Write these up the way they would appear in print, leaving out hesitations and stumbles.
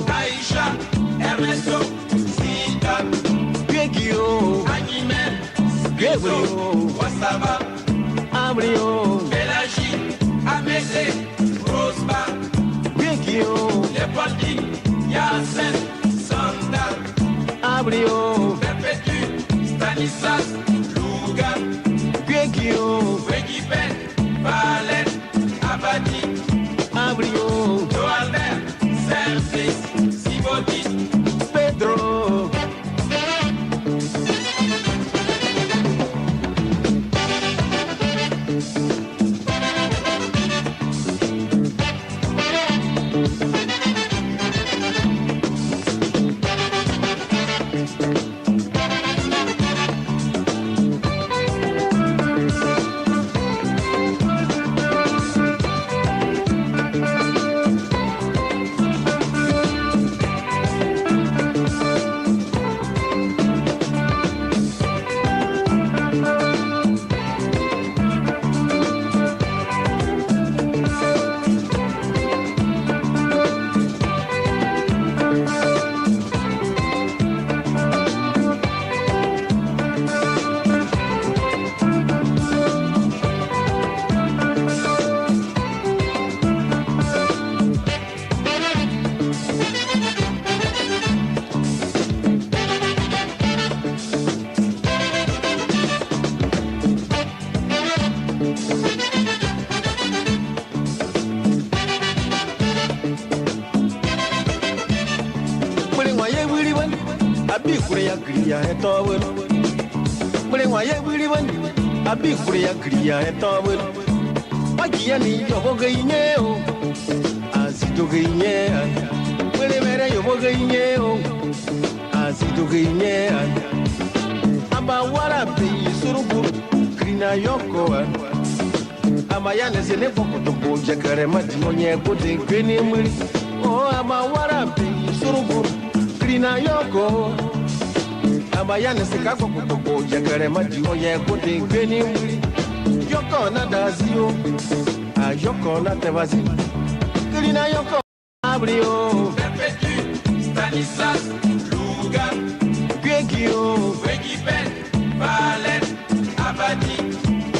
Aisha, Ernesto, Zidane, Gregio, Animel, Gabriel, Wassava, Abrio, Pélagie, Amédée, Rosba, Gregio, Leopoldi, Yacine, Sanda, Abrio, Perpétue, Stanislas, Louga, Gregio, Wegipet, Valette, Abadi, Abrio, Joalbert, Service, Sibodis, Pedro, Amayane zene boko to boja karema dinonye gode greni muri. Oh amawara be surugu krina yoko. Amayane se kako to boja karema dinonye gode greni muri. Yoko na dazio, a yoko na tevazi. Krina yoko abrio. Perpétue, Stanislas, Louga, Gregio, Wegipet, Valette, Abadi,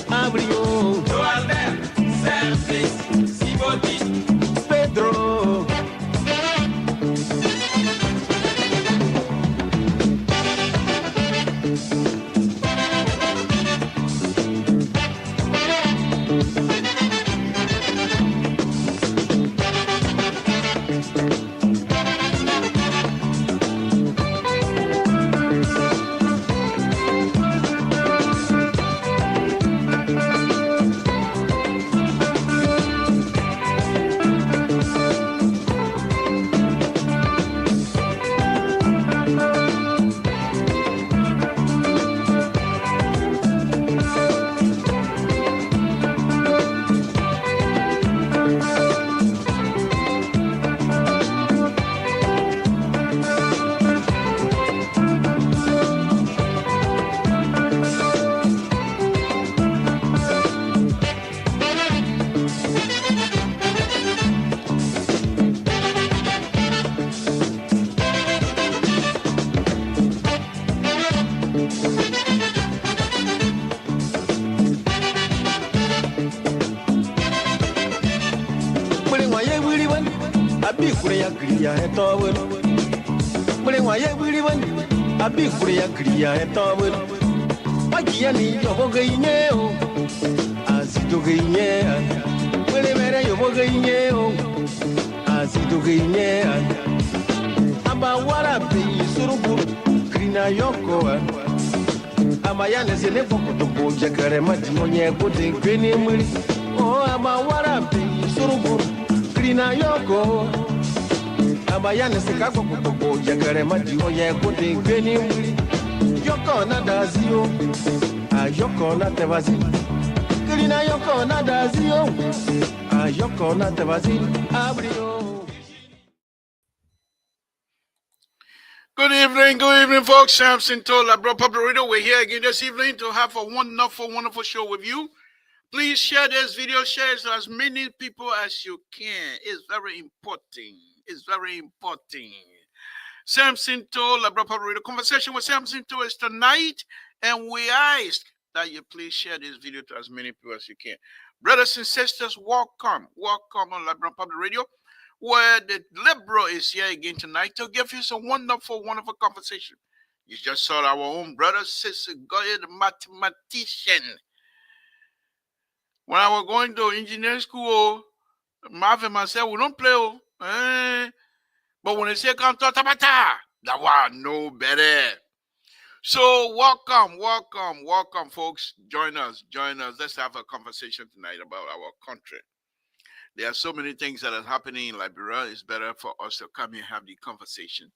abrio. Joalbert, Service, Sibodis, Pedro, Mule waye wili wan, abi kure ya kriya eto welo. Mule waye wili wan, abi kure ya kriya eto welo. Agia ni yoboge inye o, asidoge inye anya. Mule mere yoboge inye o, asidoge inye anya. Aba wara be surubu, krina yoko anya. Ama yana zene fokoto bo jekare mati onye kote kwene mwili. Oh ama wara be surubu, krina yoko. Ama yana seka fokoto bo jekare mati onye kote kwene mwili. Yoko na dazio, yoko na tevazi. Krina yoko na dazio, yoko na tevazi. Abrio. Good evening, folks. Samson told Bro Public Radio. We're here again this evening to have a wonderful show with you. Please share this video, share it to as many people as you can. It's very important. It's very important. Samson told Bro Public Radio. Conversation with Samson told is tonight, and we ask that you please share this video to as many people as you can. Brothers and sisters, welcome on Labrador Public Radio, where the liberal is here again tonight to give you some wonderful conversation. You just saw our own brother, sister, the mathematician. When I was going to engineering school, Marvin and myself, we don't play. But when they say come to Tabata, that one no better. So welcome, folks. Join us. Let's have a conversation tonight about our country. There are so many things that are happening in Liberia. It's better for us to come here and have the conversation.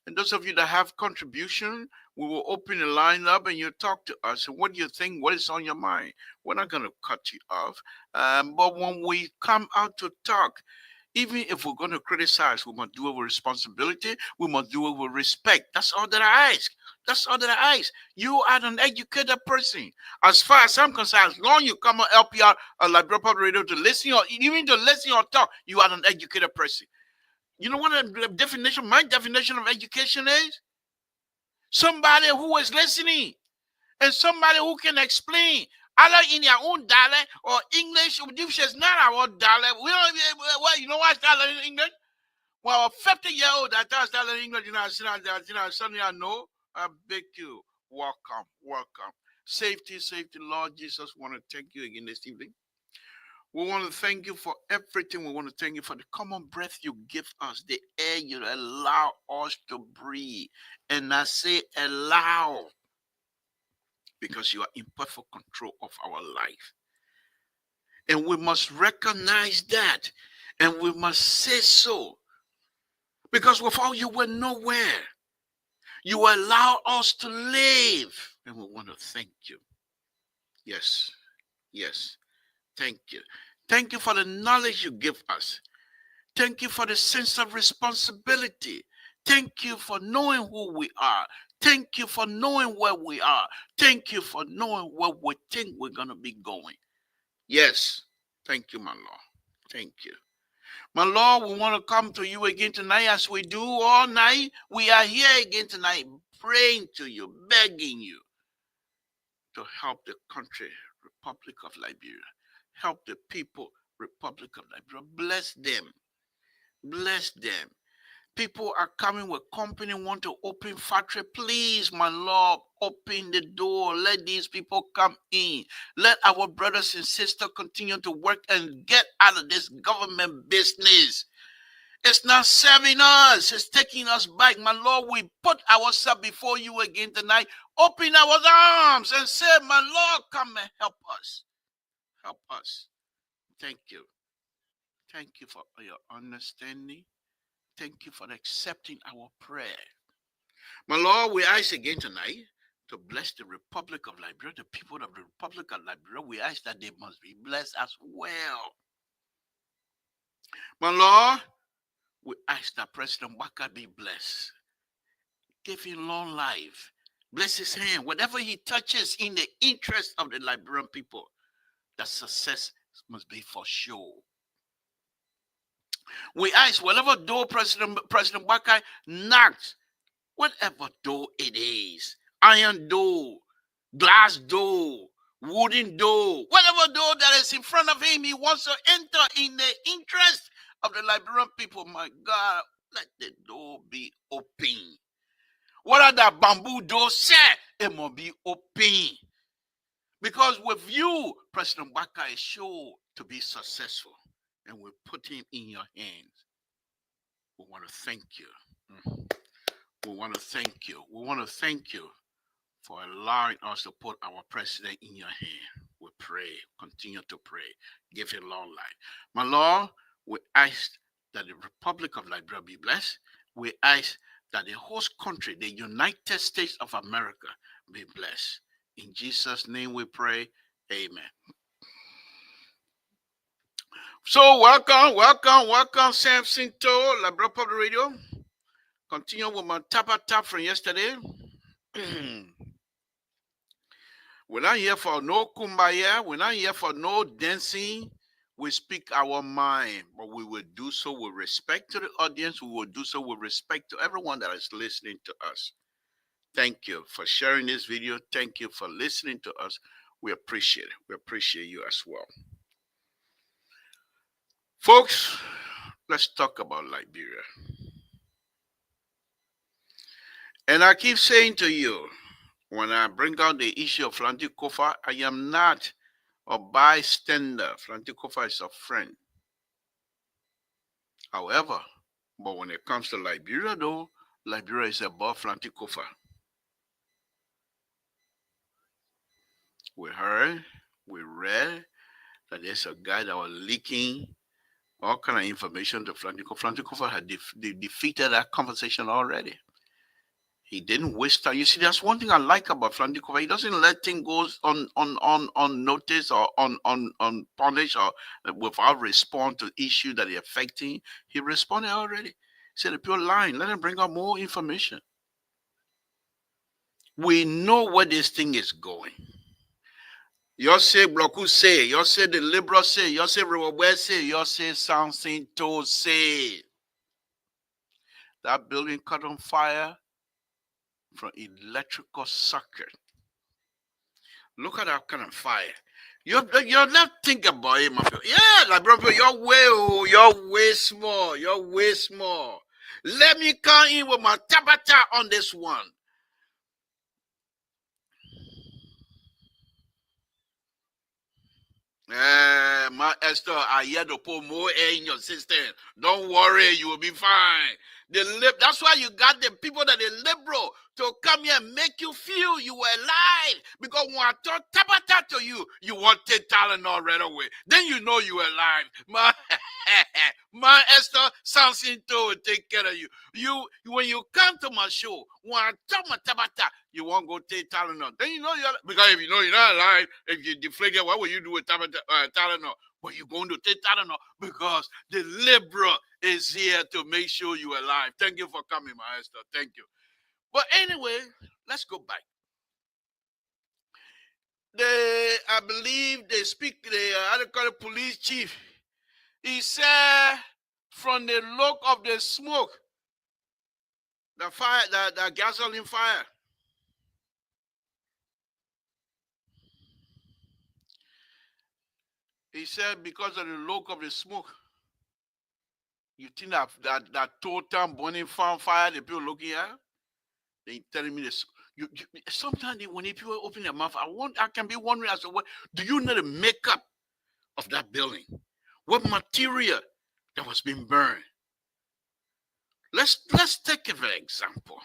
And those of you that have contribution, we will open the line up and you talk to us. And what do you think? What is on your mind? We're not going to cut you off. But when we come out to talk, even if we're going to criticize, we must do it with responsibility. We must do it with respect. That's all that I ask. You are an educated person. As far as I'm concerned, as long as you come on LPR or Liberia Public Radio to listen or even to listen or talk, you are an educated person. You know what my definition of education is? Somebody who is listening and somebody who can explain either in their own dialect or English, which is not our dialect. We don't. Well, you know why I start learning English? Well, 50-year-old that I start learning English, suddenly I know. I beg you, welcome. Safety, Lord Jesus, want to thank you again this evening. We want to thank you for everything. We want to thank you for the common breath you give us, the air you allow us to breathe. And I say allow, because you are in perfect control of our life. And we must recognize that. And we must say so. Because without you, we're nowhere. You allow us to live. And we want to thank you. Yes. Thank you. Thank you for the knowledge you give us. Thank you for the sense of responsibility. Thank you for knowing who we are. Thank you for knowing where we are. Thank you for knowing where we think we're going to be going. Yes. Thank you, my Lord. Thank you. My Lord, we want to come to you again tonight as we do all night. We are here again tonight praying to you, begging you to help the country, Republic of Liberia. Help the people, Republic of Liberia. Bless them. People are coming with company, want to open factory. Please, my Lord, open the door. Let these people come in. Let our brothers and sisters continue to work and get out of this government business. It's not serving us. It's taking us back. My Lord, we put ourselves before you again tonight. Open our arms and say, my Lord, come and help us. Help us. Thank you. Thank you for your understanding. Thank you for accepting our prayer. My Lord, we ask again tonight to bless the Republic of Liberia, the people of the Republic of Liberia. We ask that they must be blessed as well. My Lord, we ask that President Waka be blessed. Give him long life. Bless his hand. Whatever he touches in the interest of the Liberian people, that success must be for sure. We ask whatever door President Waka knocks, whatever door it is, iron door, glass door, wooden door, whatever door that is in front of him, he wants to enter in the interest of the Liberian people. My God, let the door be open. What are that bamboo door say? It must be open. Because with you, President Baka is sure to be successful. And we put him in your hands. We want to thank you. We want to thank you. We want to thank you for allowing us to put our president in your hand. We pray, continue to pray, give him long life. My Lord, we ask that the Republic of Liberia be blessed. We ask that the host country, the United States of America, be blessed. In Jesus' name we pray, amen. So welcome, Samson to Liberia Public Radio. Continue with my tap from yesterday. We're not here for no kumbaya. We're not here for no dancing. We speak our mind, but we will do so with respect to the audience. We will do so with respect to everyone that is listening to us. Thank you for sharing this video. Thank you for listening to us. We appreciate it. We appreciate you as well. Folks, let's talk about Liberia. And I keep saying to you, when I bring out the issue of Flanty Kofa, I am not a bystander. Flanty Kofa is a friend. However, but when it comes to Liberia, though, Liberia is above Flanty Kofa. We heard, we read that there's a guy that was leaking all kind of information to Flanty Kofa. Flanty Kofa had defeated that conversation already. He didn't waste time. You see, that's one thing I like about Flanty Kofa. He doesn't let things go on notice or on punish or without response to issue that is affecting. He responded already. He said, the pure line, let him bring out more information. We know where this thing is going. You say Bloku say, you say the liberal say, you say Rewabwe say, you say Samson to say. That building caught on fire from electrical circuit. Look at that kind of fire. You're not thinking about it, my friend. Yeah, like brother, you're way small. You're way small. Let me come in with my tabata on this one. My Esther, I hear to put more air in your system. Don't worry, you will be fine. That's why you got the people that are liberal to come here and make you feel you were alive. Because when I talk tabata to you, you want to take Tylenol right away. Then you know you were alive. My Esther, Samson will take care of you. When you come to my show, when I talk my tabata, you won't go take Tylenol. Then you know you're alive. Because if you know you're not alive, if you're deflated, what will you do with Tylenol? But you're going to take Tylenol because the liberal is here to make sure you're alive. Thank you for coming, my Esther. Thank you. But anyway, let's go back. I believe they speak, the police chief. He said from the look of the smoke, the fire, the gasoline fire. He said because of the look of the smoke, you think that total burning farm fire the people looking at? They telling me this. Sometimes when people open their mouth, I can be wondering as to what do you know the makeup of that building? What material that was being burned? Let's take an example.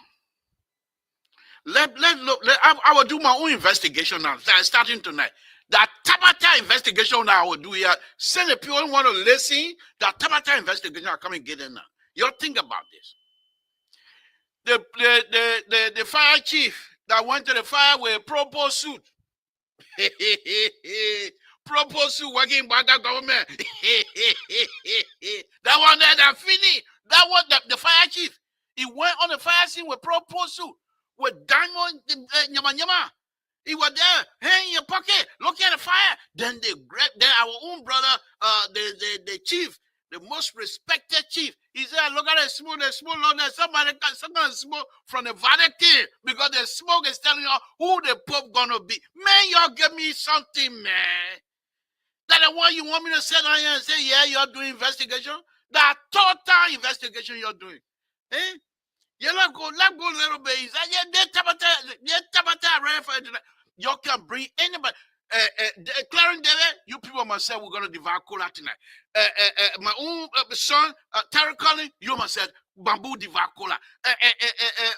I will do my own investigation now, starting tonight. That Tabata investigation that I will do here, send the people who want to listen, that Tabata investigation will come and get in now. You think about this. The fire chief that went to the fire with a proposed suit. Proposed suit working by the government. That one there that finished. That was the fire chief. He went on the fire scene with proposed suit. With diamond nyama. He was there, hand in your pocket, looking at the fire. Then our own brother, the chief, the most respected chief. He said, look at the smoke on there. Somebody got smoke from the Vatican because the smoke is telling you who the Pope gonna be. Man, y'all give me something, man. That the one you want me to sit down here and say, yeah, you're doing investigation? That total investigation you're doing. Eh? You let go a little bit. He said, yeah, tabata ready for it. You can bring anybody. Clarence David, you people must say we're going to devour cola tonight. My own son, Terry Collins, you must say bamboo devour cola.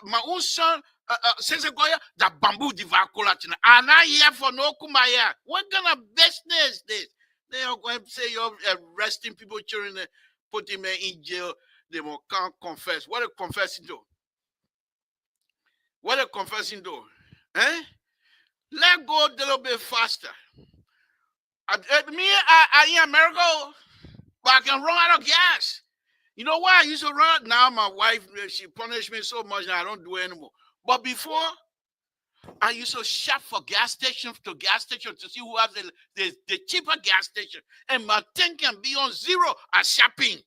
My own son, Sensei Goya, that bamboo devour cola tonight. And I here for no kumaya. What kind of business this? They are going to say you're arresting people, children, put them in jail. They can't confess. What are confessing to? What are confessing to? Eh? Let go a little bit faster. I in America, but I can run out of gas. You know why I used to run? Now my wife, she punished me so much that I don't do it anymore. But before, I used to shop for gas station to gas station to see who has the cheaper gas station. And my tank can be on zero at shopping.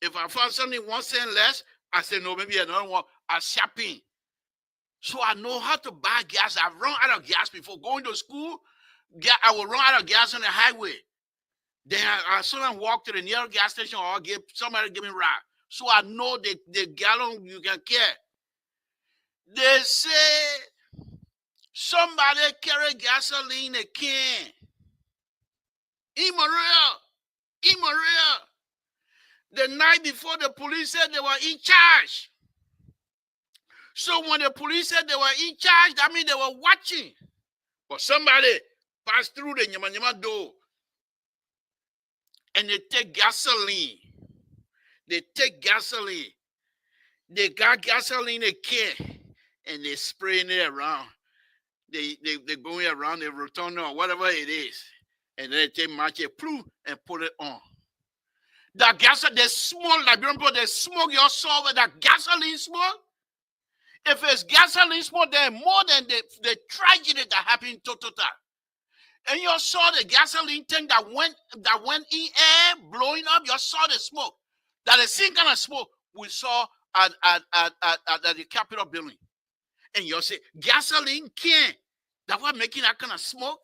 If I found something 1 cent less, I say, no, maybe another one at shopping. So I know how to buy gas. I've run out of gas before going to school. I will run out of gas on the highway. Then I sometimes walk to the nearest gas station or somebody give me a ride. So I know the gallon you can get. They say somebody carry gasoline in a can. Immoral. The night before, the police said they were in charge. So when the police said they were in charge, that means they were watching. But somebody passed through the Nyama door and they take gasoline. They got gasoline in a can and they spraying it around. They going around the rotunda or whatever it is. And then they take match it and put it on. That gasoline, the smoke, like remember the smoke you saw with that gasoline smoke? If it's gasoline smoke, then more than the tragedy that happened to Total. And you saw the gasoline tank that went in air, blowing up. You saw the smoke. That the same kind of smoke we saw at the Capitol building. And you say, gasoline can. That was making that kind of smoke?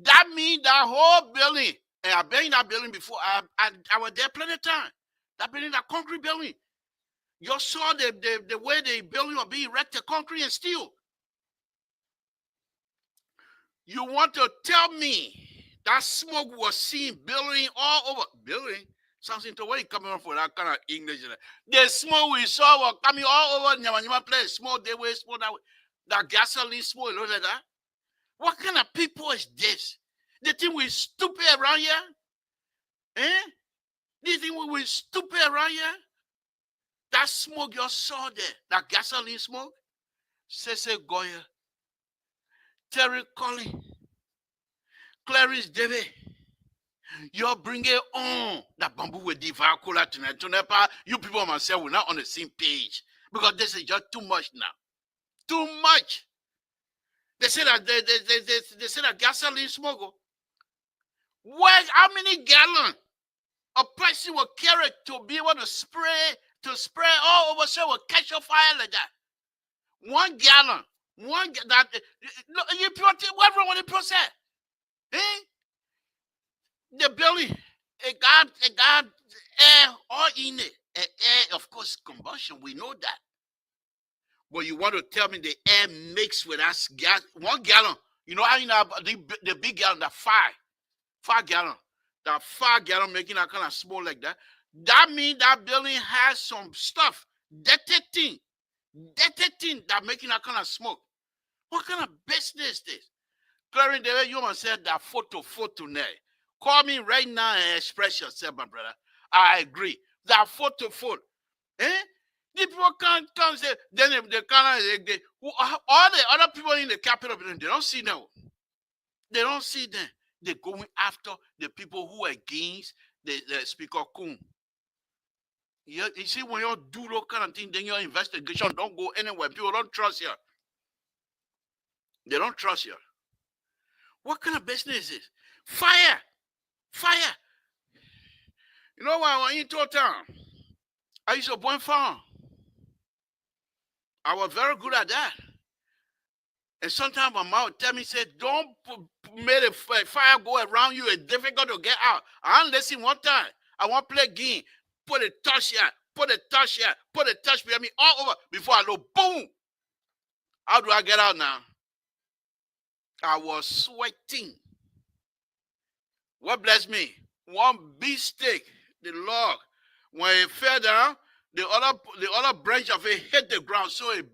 That means that whole building, and I've been in that building before. I was there plenty of time. That building, that concrete building. You saw the way the building was being erected, concrete and steel. You want to tell me that smoke was seen building all over? Building? Something to where you coming from for that kind of English. The smoke we saw was coming all over Nyama place. Smoke this way, smoke that way. That gasoline smoke, look at that. What kind of people is this? They think we're stupid around here? Eh? They think we're stupid around here? That smoke you saw there, that gasoline smoke, Sensei Goya, Terry Collins, Clarence David, you're bringing on that bamboo with devour cola tonight. You people myself, we're not on the same page because this is just too much now. Too much. They say that they say that gasoline smoke. How many gallons a person will carry to be able to spray all over so it will catch a fire like that? 1 gallon. That you put everyone in process. Eh? The building, it got air all in it. And air, of course, combustion. We know that. But you want to tell me the air mixed with us gas? 1 gallon. You know how you know the big gallon, that 5 gallon. That 5 gallon making that kind of smoke like that. That means that building has some stuff, dirty thing that making that kind of smoke. What kind of business is this? Clarence David, you must say that photo now. Call me right now and express yourself, my brother. I agree. That photo. Eh? The people can't say, then they can't, all the other people in the Capitol building, they don't see them. They don't see them. They're going after the people who are against the Speaker Coon. You see, when you do those kind of things, then your investigation don't go anywhere. People don't trust you. They don't trust you. What kind of business is this? Fire. Fire. You know why I went into town? I used to burn farm. I was very good at that. And sometimes my mom would tell me, say, don't make a fire go around you. It's difficult to get out. I don't listen one time. I want to play game. Put a touch here. Put a touch here. Put a touch behind me all over before I go boom. How do I get out now? I was sweating. What blessed me? One big stick, the log. When it fell down, the other branch of it hit the ground, so it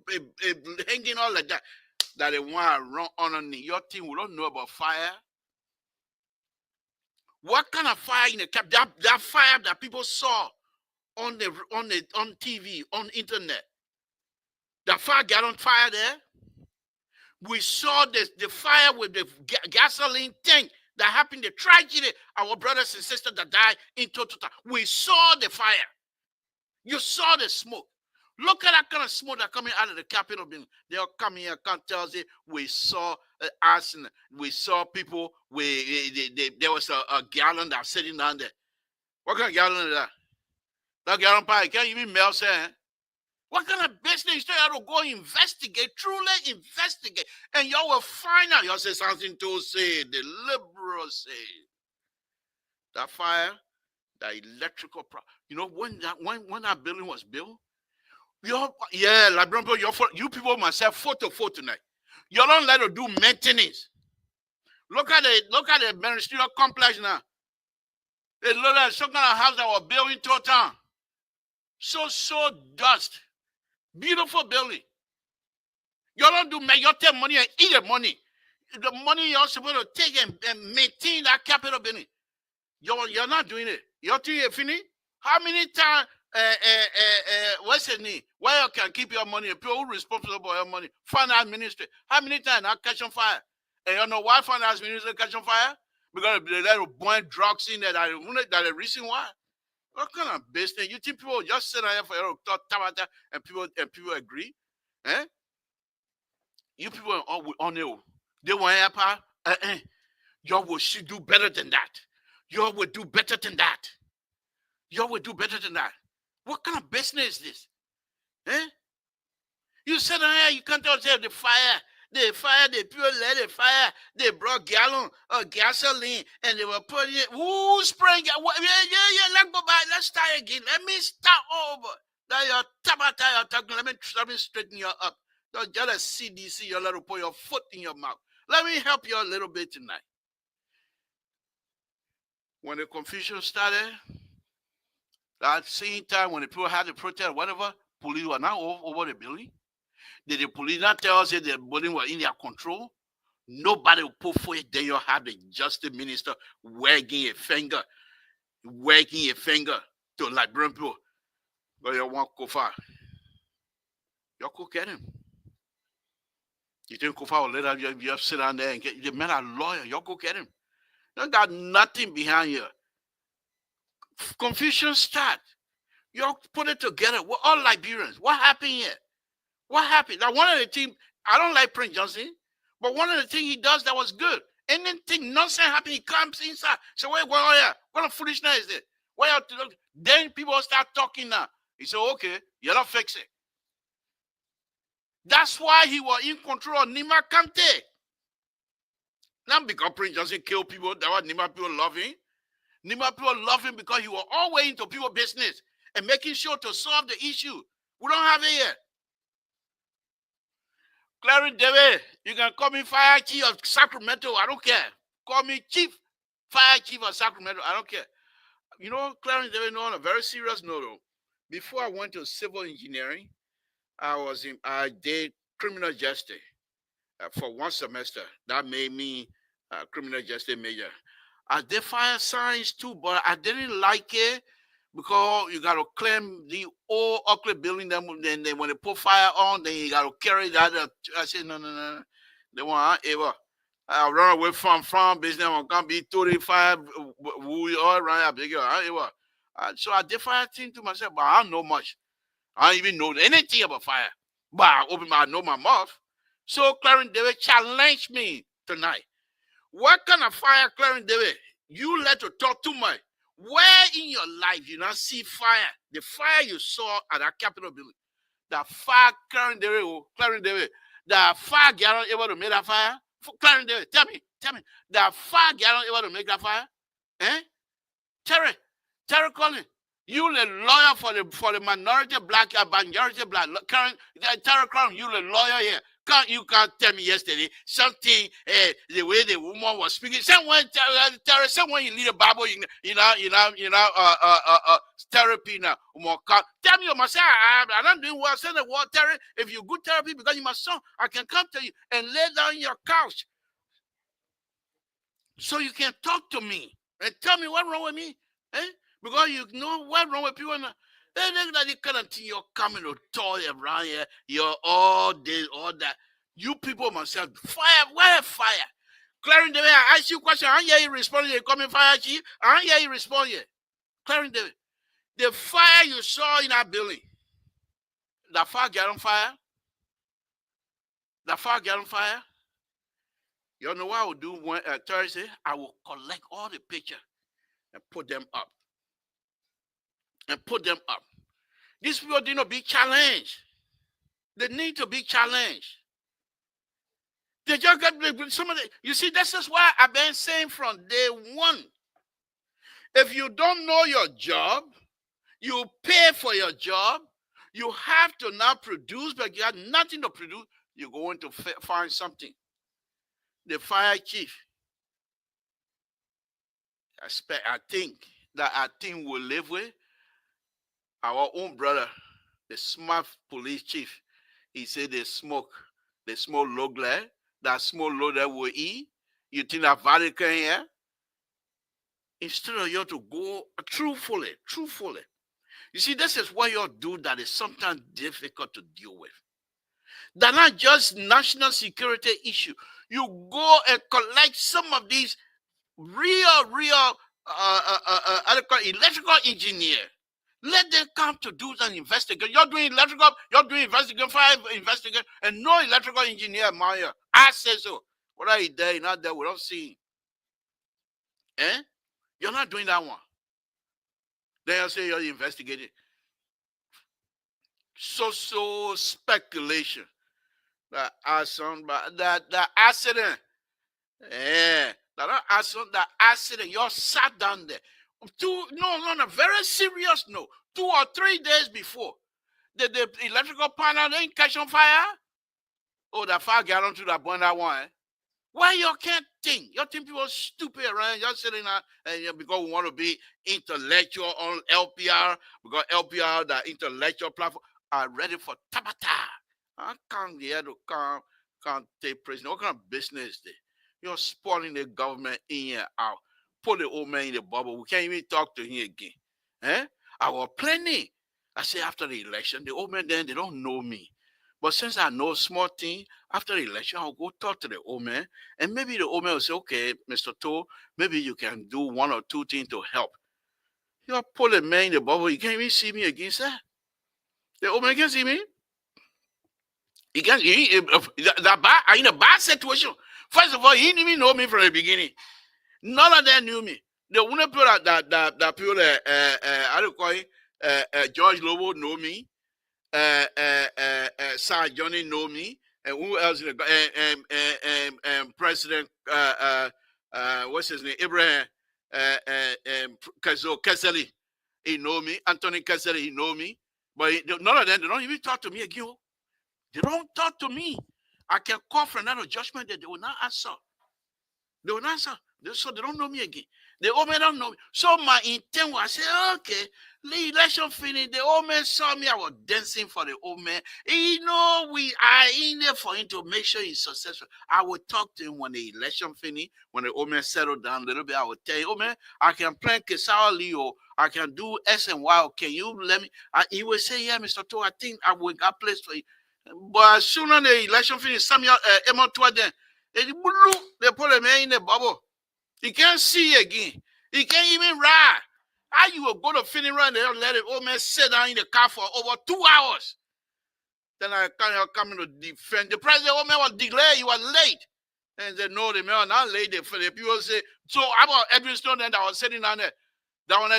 hanging all like that. That it want to run underneath. Your team will not know about fire. What kind of fire in the cap? That fire that people saw on TV, on internet. That fire got on fire there. We saw the fire with the gasoline tank that happened, the tragedy, our brothers and sisters that died in total. We saw the fire. You saw the smoke. Look at that kind of smoke that coming out of the Capitol building. They'll come here, can't tell us we saw arson. We saw people. There was a gallon that was sitting down there. What kind of gallon is that? That gallon pie can't even melt, say. What kind of business you have to go investigate, truly investigate, and y'all will find out. Y'all say something to say, the liberals say. That fire, that electrical problem. You know, when that building was built, you people must have photo tonight. You don't let them do maintenance. Look at the ministerial complex now. It look like some kind of house that was built in town. So dust. Beautiful building. You don't do, you take money and eat the money. The money you're supposed to take and maintain that Capitol building. You're not doing it. You're doing it finished. How many times what's his name? Where you can keep your money? People who responsible for your money. Finance ministry. How many times now catch on fire? And you know why finance ministry catch on fire? Because they let burn drugs in there. That's the reason why. What kind of business? You think people just sit there for your talk and people agree? Eh? You people are on you. They want help. Y'all will do better than that. Y'all will do better than that. Y'all will do better than that. What kind of business is this? Eh? You sit there, you can't tell the fire. They fire, they pure lead, they fire, they brought gallon of gasoline and they were putting it. Woo, spraying. Yeah, let's go back. Let's start again. Let me start over. Now you're talking. Let me straighten you up. Don't just a CDC, you let to put your foot in your mouth. Let me help you a little bit tonight. When the confusion started, that same time when the people had the protest, whatever, police were now over the building. Did the police not tell us that the building was in their control? Nobody will put for it. Then you have the justice minister wagging a finger to Liberian people. But you want Kofa. You could get him. You think Kofa will let you sit down there and get the man a lawyer? You could get him. You got nothing behind you. Confusion start. You put it together. We're all Liberians. What happened here? What happened? Now, one of the things, I don't like Prince Johnson, but one of the things he does that was good. Anything nonsense happen, he comes inside. So, wait, what kind of foolishness is it? Then people start talking now. He said, okay, you're not fixing. That's why he was in control of Nima Kante. Not because Prince Johnson killed people, that was Nima people love him. Nima people love him because he was always into people's business and making sure to solve the issue. We don't have it yet. Clarence David, you can call me Fire Chief of Sacramento. I don't care. Call me Fire Chief of Sacramento. I don't care. You know, Clarence David, on a very serious note, though, before I went to civil engineering, I did criminal justice for one semester. That made me a criminal justice major. I did fire science too, but I didn't like it because you got to claim the old ugly building. Then when they put fire on, then you got to carry that. I said, no. They want ever. I run away from business. I'm going to be 35. We all run bigger. So I did fire thing to myself, but I don't know much. I don't even know anything about fire. But I know my mouth. So Clarence David challenged me tonight. What kind of fire, Clarence David? You let to talk too much. Where in your life you not see fire? The fire you saw at that Capitol building. The fire clearing the way. The fire Gallon able to make that fire? Clearing the way. Tell me. The fire Gallon able to make that fire? Eh? Terry Collins. You the lawyer for the minority black, majority black. Terry Collins, you the lawyer here. You can't tell me yesterday something the way the woman was speaking. Someone you need a Bible, therapy now. Tell me you must say I'm not doing well. Say the word Terry. If you good therapy because you my son, I can come to you and lay down your couch. So you can talk to me and tell me what's wrong with me. Eh? Because you know what's wrong with people now. They think that you can't think you're coming to toy around here. You're all this, all that. You people must have fire. Where fire? Clearing the way. I ask you a question. I hear you respond. You coming fire chief. I hear you respond yet. Clearing the way. The fire you saw in that building. The fire get on fire. The fire get on fire. You know what I will do when Thursday? I will collect all the pictures and put them up. These people need to be challenged. They need to be challenged. They just got some of the. You see, this is why I've been saying from day one. If you don't know your job, you pay for your job. You have to now produce, but you have nothing to produce. You're going to find something. The fire chief. I think that our team will live with our own brother, the smart police chief. He said they smoke low glare. That smoke low that will eat. You think that Vatican here? Instead of you to go truthfully. You see, this is what you do that is sometimes difficult to deal with. They're not just national security issue. You go and collect some of these real electrical engineer. Let them come to do an investigation. You're doing electrical, you're doing investigation, fire investigation, and no electrical engineer, Maya. I say so. What are you there? You're not there. We don't see him. You're not doing that one. Then you say you're investigating. So speculation. That accident. That accident. You sat down there. On a very serious note, 2 or 3 days before, the electrical panel didn't catch on fire. Oh, the fire got onto that one. Why you can't think? You think people are stupid around? You're sitting there and because we want to be intellectual on LPR, because LPR, the intellectual platform, are ready for tabata. I can't here to can't take president. What kind of business is this? You're spoiling the government in and out. Put the old man in the bubble. We can't even talk to him again. I was planning. I say after the election, the old man then they don't know me. But since I know small thing, after the election, I'll go talk to the old man. And maybe the old man will say, okay, Mr. Toe, maybe you can do 1 or 2 things to help. You put the man in the bubble. You can't even see me again, sir. The old man can't see me. He can't. I'm in a bad situation. First of all, he didn't even know me from the beginning. None of them knew me. The only people that people how do you call it? George Lobo know me. Sir Johnny know me. And who else? President what's his name? Abraham Kesseli. He know me. Anthony Kesseli, he know me. But none of them, they don't even talk to me again. They don't talk to me. I can call for another judgment that they will not answer. They will not answer. So they don't know me again. The old man don't know me. So my intent was, I said, okay, the election finished. The old man saw me. I was dancing for the old man. We are in there for him to make sure he's successful. I would talk to him when the election finished. When the old man settled down a little bit, I would tell him, oh man, I can plan Kesawa Leo. I can do S and Y. Can you let me? He would say, yeah, Mr. Toe, I think I will got place for you. But as soon as the election finished, Samuel Emma toward them, they put a man in the bubble. He can't see again. He can't even ride. How you will go to finish run there and let the old man sit down in the car for over 2 hours? Then I come to defend the president. Old man was delayed. He was late. And they know the man not lady for the people say, so about every stone that was sitting down there. That one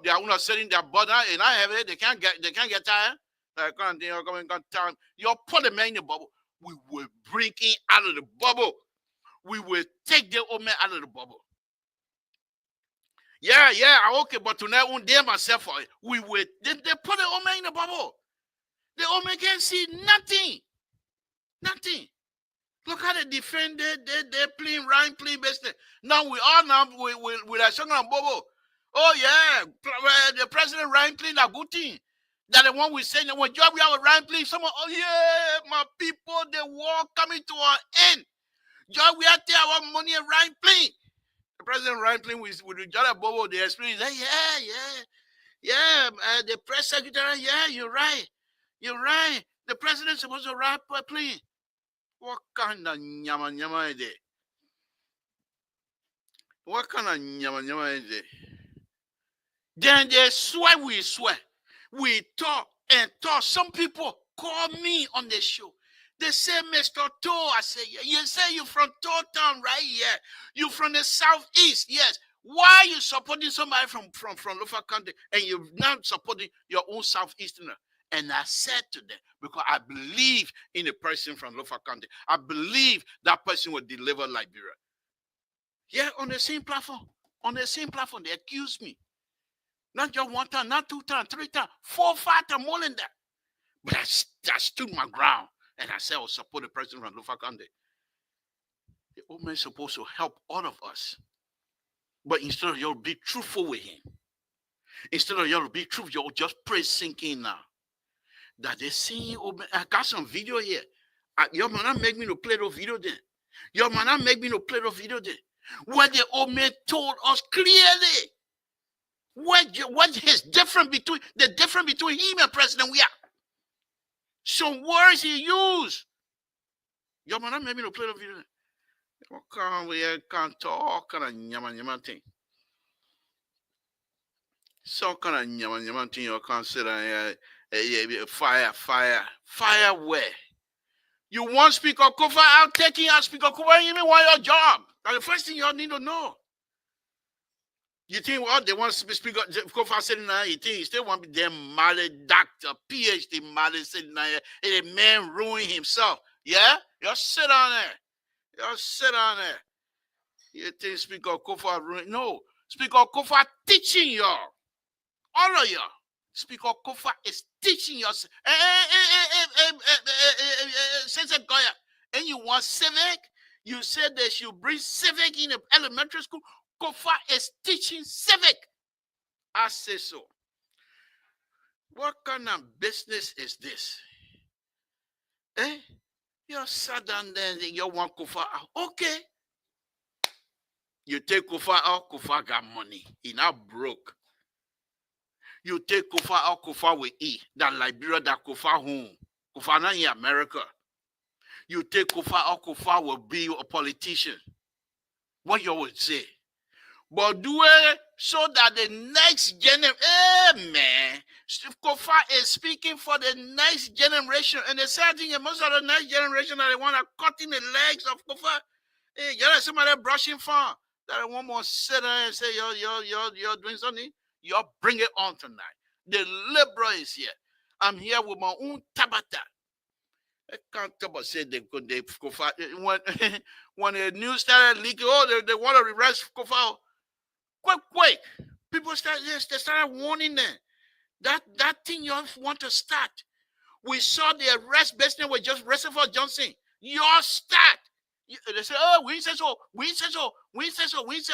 they are not setting their butt down, and I have it, they can't get tired. Like can't they are coming time. You put the man in the bubble. We will bring him out of the bubble. We will take the old man out of the bubble. Yeah, okay, but tonight won't dare myself for it. We will they put the old man in the bubble. The old man can't see nothing. Nothing. Look how they defend they playing Ryan playing business. Now we are now with a song and Bobo. Oh yeah, the president Ryan playing a good thing. That the one we say when job we have a Ryan playing someone. Oh yeah, my people, the war coming to an end. Job we have to have our money and Ryan playing. The president Ryan playing with the John Bobo. They explain that yeah. The press secretary, yeah, you're right. The president's supposed to rap playing. What kind of nyama is it? What kind of nyama is it? Then they swear. We talk and talk. Some people call me on the show. They say, Mr. Toe. I say, yeah. You say you from Toe Town, right? Yeah. You from the southeast, yes. Why are you supporting somebody from Lofa County and you're not supporting your own southeasterner? And I said to them, because I believe in a person from Lofa County. I believe that person will deliver Liberia. Yeah, on the same platform. They accuse me. Not just one time, not 2 times, 3 times, 4, 5 times, more than that. But I stood my ground. And I said I will support the president from Lofa County. The old man is supposed to help all of us. But instead of you be truthful with him. Instead of you be truthful, you just pray sinking now. That they see, I got some video here. Your man not make me to play the video then. Where the old man told us clearly what is different between him and President we are. Some words he used. Your man not make me to play the video. We can't talk kind of nyama thing. Some kind of nyama thing you can't sit down here. Fire where? You want Speaker Kofa out taking out Speaker Kofa, you mean why your job? That's the first thing you all need to know. You think what they want Speaker Kofa sitting there, you think he still want to be them married doctor, PhD married sitting there, and the man ruin himself. Yeah? You sit down there. You think Speaker Kofa ruin? No. Speaker Kofa teaching y'all. All of y'all. Speaker Kofa is teaching us. And you want civic? You said they should bring civic in the elementary school. Kofa is teaching civic. I say so. What kind of business is this? You sat down there and you want Kofa out. Okay. You take Kofa out, Kofa got money. He now broke. You take Kofa out, Kofa will eat. That Liberia, that Kofa home. Kofa not in America. You take Kofa out, Kofa will be a politician. What you would say? But do it so that the next generation, man, Kofa is speaking for the next generation. And the sad thing is most of the next generation that they want to cut in the legs of Kofa. Hey, you know somebody brushing farm. That I want more sit there and say, you're doing something. You bring it on tonight. The liberal is here. I'm here with my own tabata. I can't talk about say they Kofa. When the news started leaking, they want to arrest Kofa. Quick. People they started warning them. That thing you want to start. We saw the arrest business was just arrested for Johnson. Your start. They say, oh, we said so. We said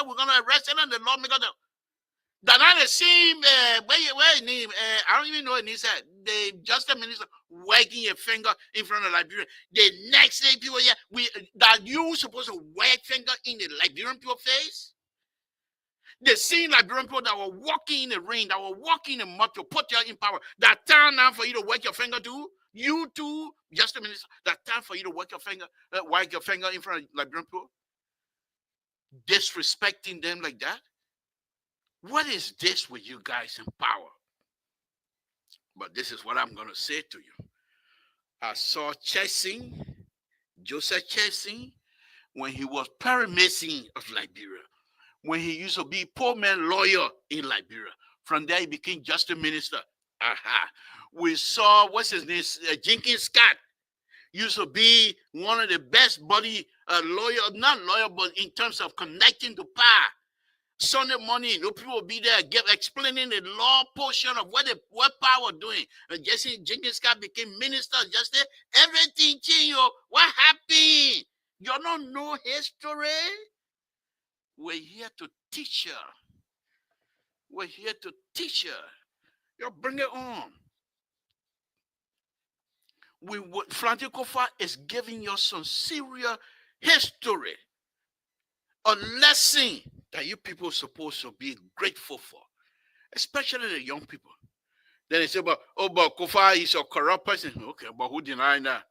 we're gonna arrest him and the lawmaker. That not the same where name I don't even know what he said. The justice minister wagging a finger in front of Liberia. The next day people that you supposed to wag finger in the Liberian people face. The same Liberian people that were walking in the rain, that were walking in the mud to put you in power. That time now for you to wag your finger to. You too, just a minute. That time for you to wag your finger in front of Liberian people. Disrespecting them like that. What is this with you guys in power? But this is what I'm going to say to you. I saw Joseph Chasing, when he was Perry Mason of Liberia, when he used to be poor man lawyer in Liberia. From there, he became justice minister. Aha. We saw, what's his name, Jenkins Scott, used to be one of the best body lawyer, not lawyer, but in terms of connecting to power. Sunday morning, people will be there explaining the law portion of what power doing. And Jesse Jenkins Scott became minister. Just everything changed. What happened? You don't know history. We're here to teach you. We're here to teach you. You bring it on. Frantic Kofa is giving you some serious history, a lesson that you people are supposed to be grateful for, especially the young people. Then they say, but Kofa is a corrupt person. Okay, but who denied that?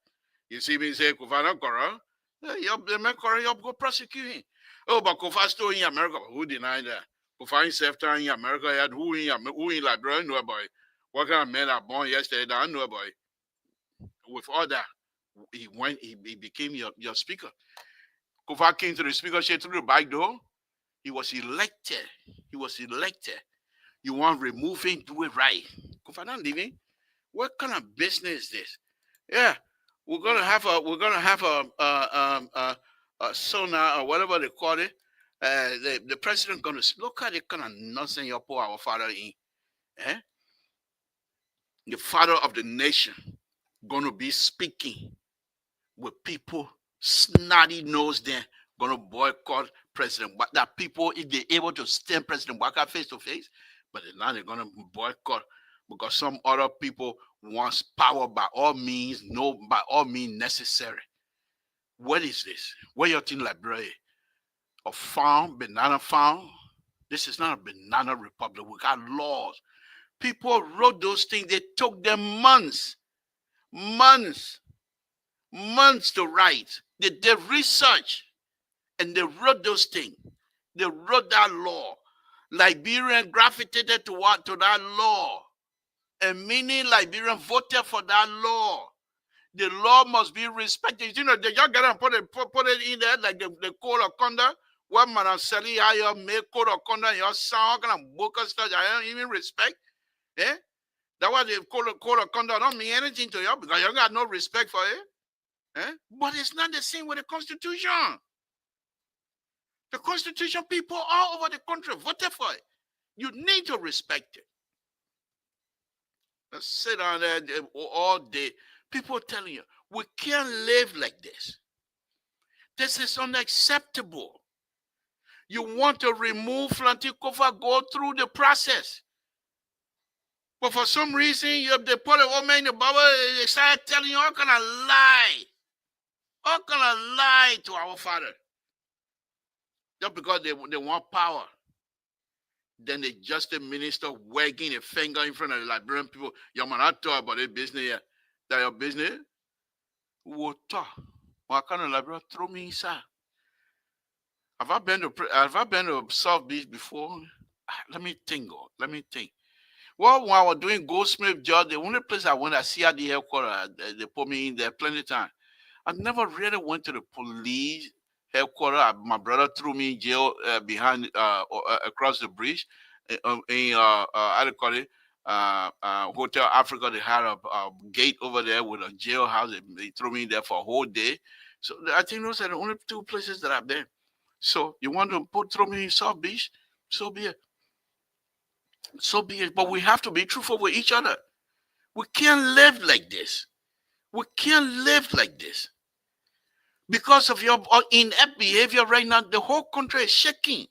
You see me say Kofa not corrupt? Yeah, the man corrupt, you go prosecute him. Oh, but Kofa still in America. Who denied that? Kofa himself in America, who in Liberia, know about it. What kind of men are born yesterday? I know about it. With all that, he became your speaker. Kofa came to the speaker chair through the back door. He was elected. You want to remove him, do it right. Kofa not leaving. What kind of business is this? Yeah, we're gonna have a sonar or whatever they call it. The president gonna look at the kind of nonsense you pour our father in. Eh? The father of the nation gonna be speaking with people snotty nose then gonna boycott President. But that people, if they're able to stand President Waka face to face, but now they're gonna boycott because some other people wants power by all means necessary. What is this? What you think Liberia? A farm, banana farm? This is not a banana republic. We got laws. People wrote those things. They took them months to write. They did research and they wrote those things. They wrote that law. Liberian gravitated to that law. And many Liberians voted for that law. The law must be respected. You know, they just got to put it in there like the code of conduct. What man selling how you make code of conduct, your sound kind of book and stuff. I don't even respect. Eh? That was the code of conduct don't mean anything to you because you got no respect for it. Eh? But it's not the same with the Constitution. The Constitution, people all over the country voted for it. You need to respect it. Let's sit down there all day. People telling you, we can't live like this. This is unacceptable. You want to remove Flantikofa, go through the process. But for some reason, you have the put a woman in the Bible, they start telling you all kind of lie. All kind of lie to our father. Just because they want power. Then the justice minister wagging a finger in front of the Liberian people. You man, I talk about it business here. That your business? What talk? Why can't the Liberian throw me inside? Have I been to South Beach before? Let me think. Well, when I was doing Goldsmith job, the only place I went, I see at the headquarters, they put me in there plenty of time. I never really went to the police headquarters. My brother threw me in jail behind across the bridge in how do you call it? Hotel Africa. They had a gate over there with a jailhouse. They threw me in there for a whole day. So I think those are the only two places that I've been. So you want to throw me in South Beach? So be it. But we have to be truthful with each other. We can't live like this. Because of your inept behavior right now, the whole country is shaking.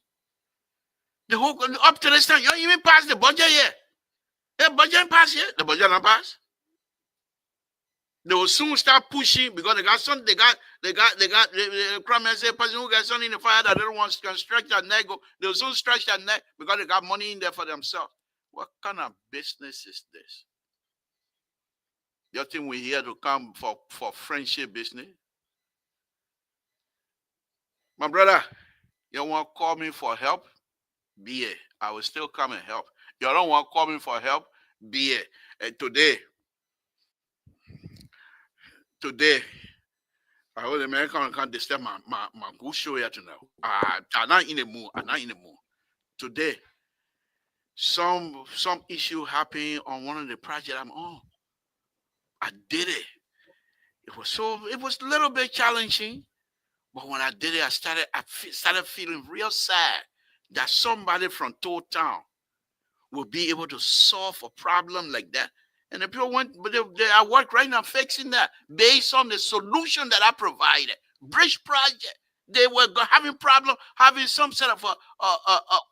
Up to this time, you don't even pass the budget yet. The budget pass yet? The budget not pass. They will soon start pushing because they got the crime and say person who got something in the fire that they don't want to stretch their neck. They will soon stretch their neck because they got money in there for themselves. What kind of business is this? You think we're here to come for friendship business? My brother, you want to call me for help? Be it. I will still come and help. You don't want to call me for help? Be it. And today, I hope the American can't disturb my good show here tonight. I'm not in the mood. I'm not in the mood. Today, some issue happened on one of the projects I'm on. I did it. It was a little bit challenging, but when I did it, I started feeling real sad that somebody from Toad Town will be able to solve a problem like that. And the people went, but I work right now fixing that based on the solution that I provided. Bridge project. They were having problem having some sort of a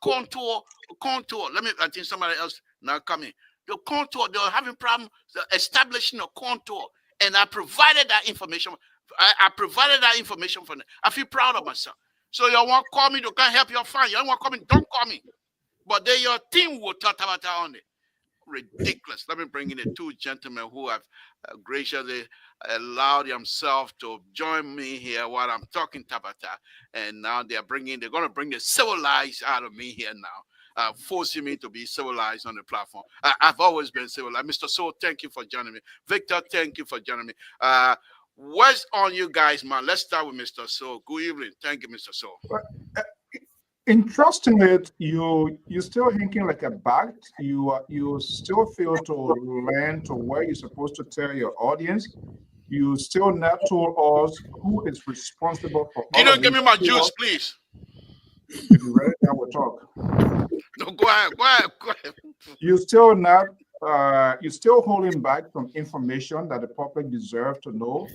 contour. I think somebody else now coming. The contour, they were having problem establishing a contour. And I provided that information. I provided that information for them. I feel proud of myself. So you want to call me to come help you find. You don't want to call me, don't call me. But then your team will talk about that on it. Ridiculous. Let me bring in the two gentlemen who have graciously allowed themselves to join me here while I'm talking Tabata. And now they're going to bring the civilized out of me here now, forcing me to be civilized on the platform. I've always been civilized. Mr. Soul, thank you for joining me. Victor, thank you for joining me. What's on you guys, man? Let's start with Mr. Soul. Good evening. Thank you, Mr. Soul. In trusting it, you still thinking like a bat. You still feel to learn to where you're supposed to tell your audience. You still not told us who is responsible for. You don't give me my juice, please. If you're ready, now we'll talk. No, go ahead. You still not. You're still holding back some information that the public deserves to know.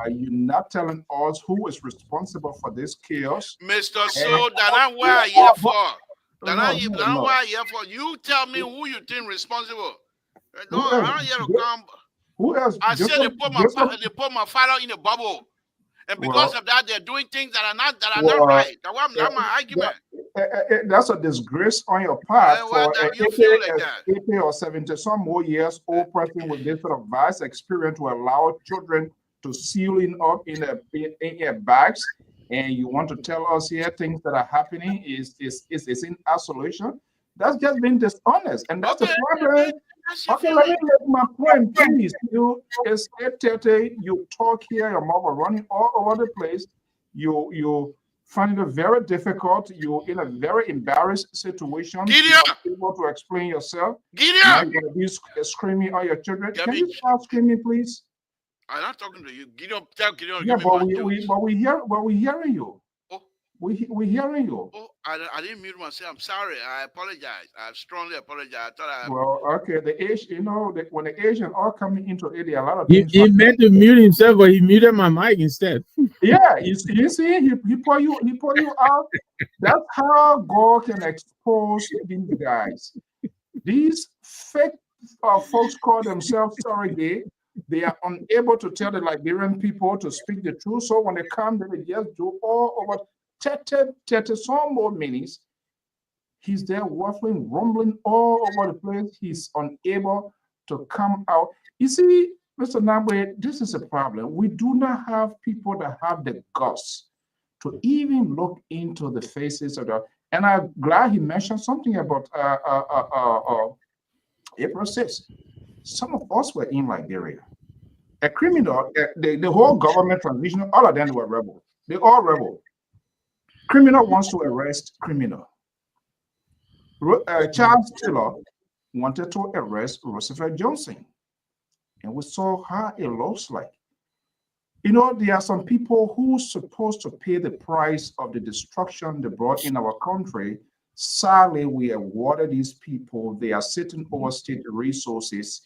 You're not telling us who is responsible for this chaos. Mr. So, that's what I'm here for. That's what I'm here for. You tell me who you think responsible. No, I'm not here to come. Who else? I said they put my father in a bubble. And because of that, they're doing things that are not right. That's my argument. That's a disgrace on your part for an you feel like 80 or 70 some more years old person with this sort of vast experience to allow children to sealing up in a bags, and you want to tell us here things that are happening is in isolation. That's just being dishonest, and that's the problem. Okay, let me make my point, please. It's 8:30. You talk here, your mouth are running all over the place. You find it very difficult. You're in a very embarrassed situation. You're not able to explain yourself. Now you're going to be screaming at your children. Can you stop screaming, please? I'm not talking to you. Gideon, tell Gideon. Yeah, but we're hearing you. Oh. We're hearing you. Oh, I didn't mute myself. I'm sorry. I apologize. I strongly apologize. Well, okay. The age, when the Asian are coming into it, there are a lot of things. He meant to mute himself, but he muted my mic instead. Yeah, you see, he put you out. That's how God can expose these guys. These fake folks call themselves surrogate. They are unable to tell the Liberian people to speak the truth. So when they come, they just do all over 30 some more minutes. He's there waffling, rumbling all over the place. He's unable to come out. You see, Mr. Nabwe, this is a problem. We do not have people that have the guts to even look into the faces of the. And I'm glad he mentioned something about April 6th. Some of us were in Liberia. A criminal, the whole government transition, all of them were rebels. They all rebel. Criminal wants to arrest criminal. Charles Taylor wanted to arrest Roosevelt Johnson. And we saw how it looks like. There are some people who are supposed to pay the price of the destruction they brought in our country. Sadly, we awarded these people. They are sitting over state resources,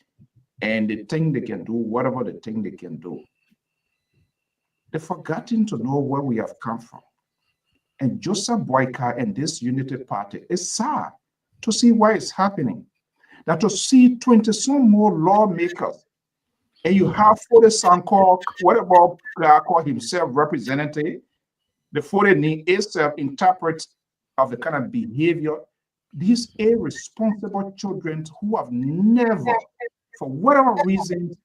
and they think they can do whatever they think they can do. They've forgotten to know where we have come from. And Joseph Boyka and this Unity Party is sad to see why it's happening. Now to see 20 some more lawmakers, and you have 40 Sankor, whatever call himself representative, the 40 need itself interpret of the kind of behavior these irresponsible children who have never, for whatever reason,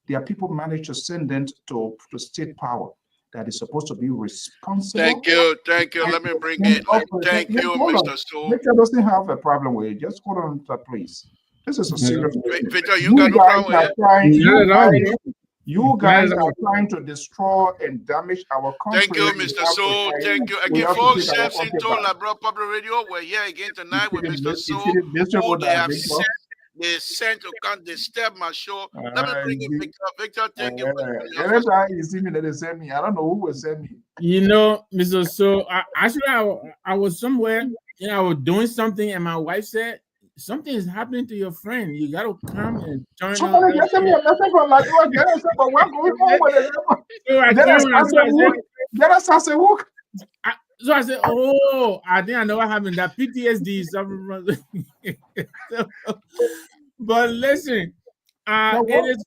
their people manage to send them to state power that is supposed to be responsible. Thank you. Let me bring it. Thank you, Mr. Soul. Victor doesn't have a problem with it. Just hold on to that, please. This is a serious. Victor, you got no problem with it. You guys are trying to destroy and damage our country. Thank you, Mr. So. Thank you again, folks. Samson told Labro Public Radio. We're here again tonight with Mr. So. Who they have sent. They sent to come. They step my show. Let me bring in Victor. Victor, thank you. Every time you see me, they send me. I don't know who will send me. You know, Mr. So, I was somewhere, you know, I was doing something, and my wife said, something is happening to your friend. You got to come and turn on. Somebody just sent me a message from like, oh, get us up, what's going on with it? So I said, oh, I think I know what happened. That PTSD is something. But listen, it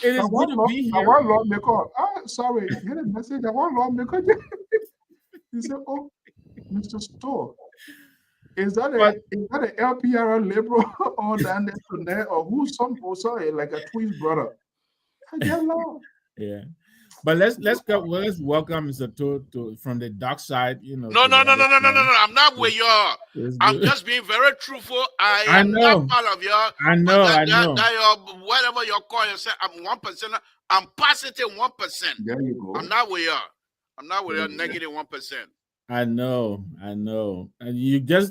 is good to be here. One lawmaker, sorry, get a message. One lawmaker, he said, oh, Mr. Store, is that an LPR liberal or down there or who's some also like a twin brother? I get lost. Yeah. But let's welcome Mr. To from the dark side, you know. No. I'm not where you are. I'm just being very truthful. I am not part of y'all. I know. Whatever you call yourself, I'm 1%. I'm positive 1%. There you go. I'm not where you are. I'm not where you're negative 1%. I know. And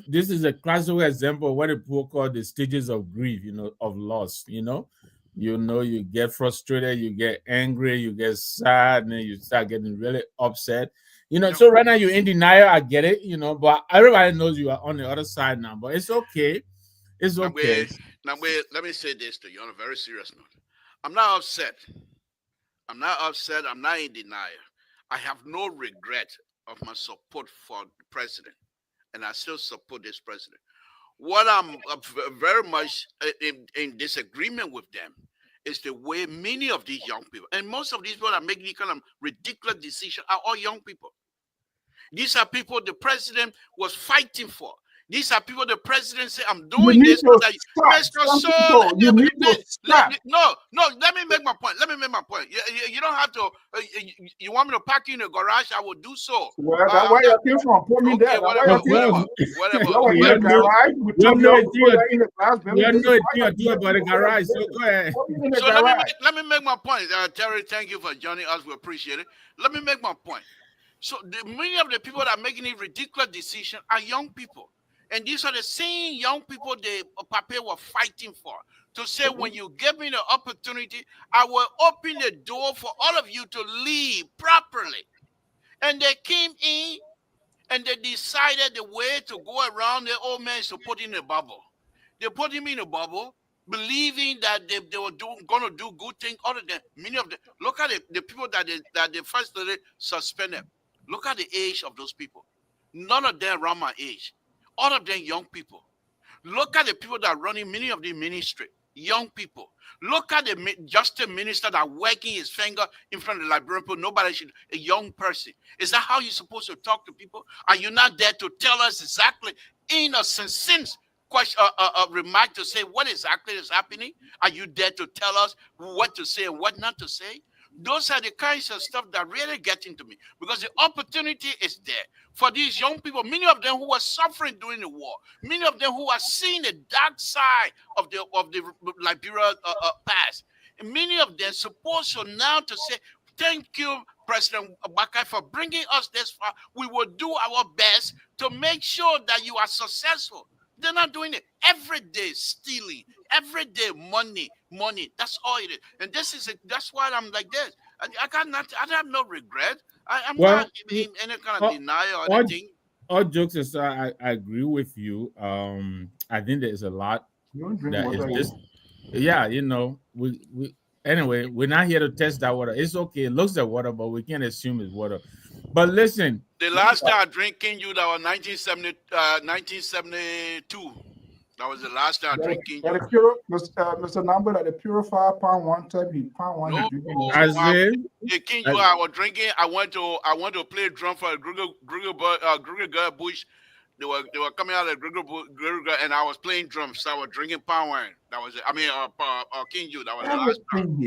this is a classical example of what people call the stages of grief, you know, of loss, you know. You get frustrated, you get angry, you get sad, and then you start getting really upset. You know, so right now you're in denial, I get it, you know, but everybody knows you are on the other side now. But it's okay. It's okay. Now, let me say this to you on a very serious note. I'm not upset. I'm not in denial. I have no regret of my support for the president, and I still support this president. What I'm very much in disagreement with them is the way many of these young people, and most of these people are making kind of ridiculous decisions, are all young people. These are people the president was fighting for. These are people the president said, I'm doing this. No, let me make my point. You don't have to, you want me to park you in the garage? I will do so. Well, that's where you came from. Put me there. Whatever. So go ahead. So let me make my point. Terry, thank you for joining us. We appreciate it. Let me make my point. So many of the people that are making a ridiculous decision are young people. And these are the same young people the Pape were fighting for. To say, when you give me the opportunity, I will open the door for all of you to live properly. And they came in and they decided the way to go around the old man is to put in a bubble. They put him in a bubble, believing that they were going to do good things. Other than many of them, look at the people that they first suspended. Look at the age of those people. None of them around my age. All of them young people. Look at the people that are running many of the ministry. Young people. Look at the justice minister that working his finger in front of the librarian. Nobody should, a young person. Is that how you're supposed to talk to people? Are you not there to tell us exactly in a succinct question, remark to say what exactly is happening? Are you there to tell us what to say and what not to say? Those are the kinds of stuff that really get into me, because the opportunity is there for these young people, many of them who are suffering during the war, many of them who are seeing the dark side of the Liberia past. And many of them supposed to now to say, thank you, President Bakai, for bringing us this far. We will do our best to make sure that you are successful. They're not doing it. Every day stealing, every day money. That's all it is. And that's why I'm like this. I have no regret. I'm not in any kind of denial or anything. All jokes aside, I agree with you. I think there's a lot that is just, yeah, you know, we anyway, we're not here to test that water. It's okay. It looks like water, but we can't assume it's water. But listen, the last time I drinking you, that was 1972. That was the last time I drinking you. Mr. Number, that the purifier pound one time, pound one. I was drinking. I went to play drum for Gruger Bush. They were coming out of Gruger, and I was playing drums. So I was drinking pound wine. That was it. I mean, King Jude. That was the last time.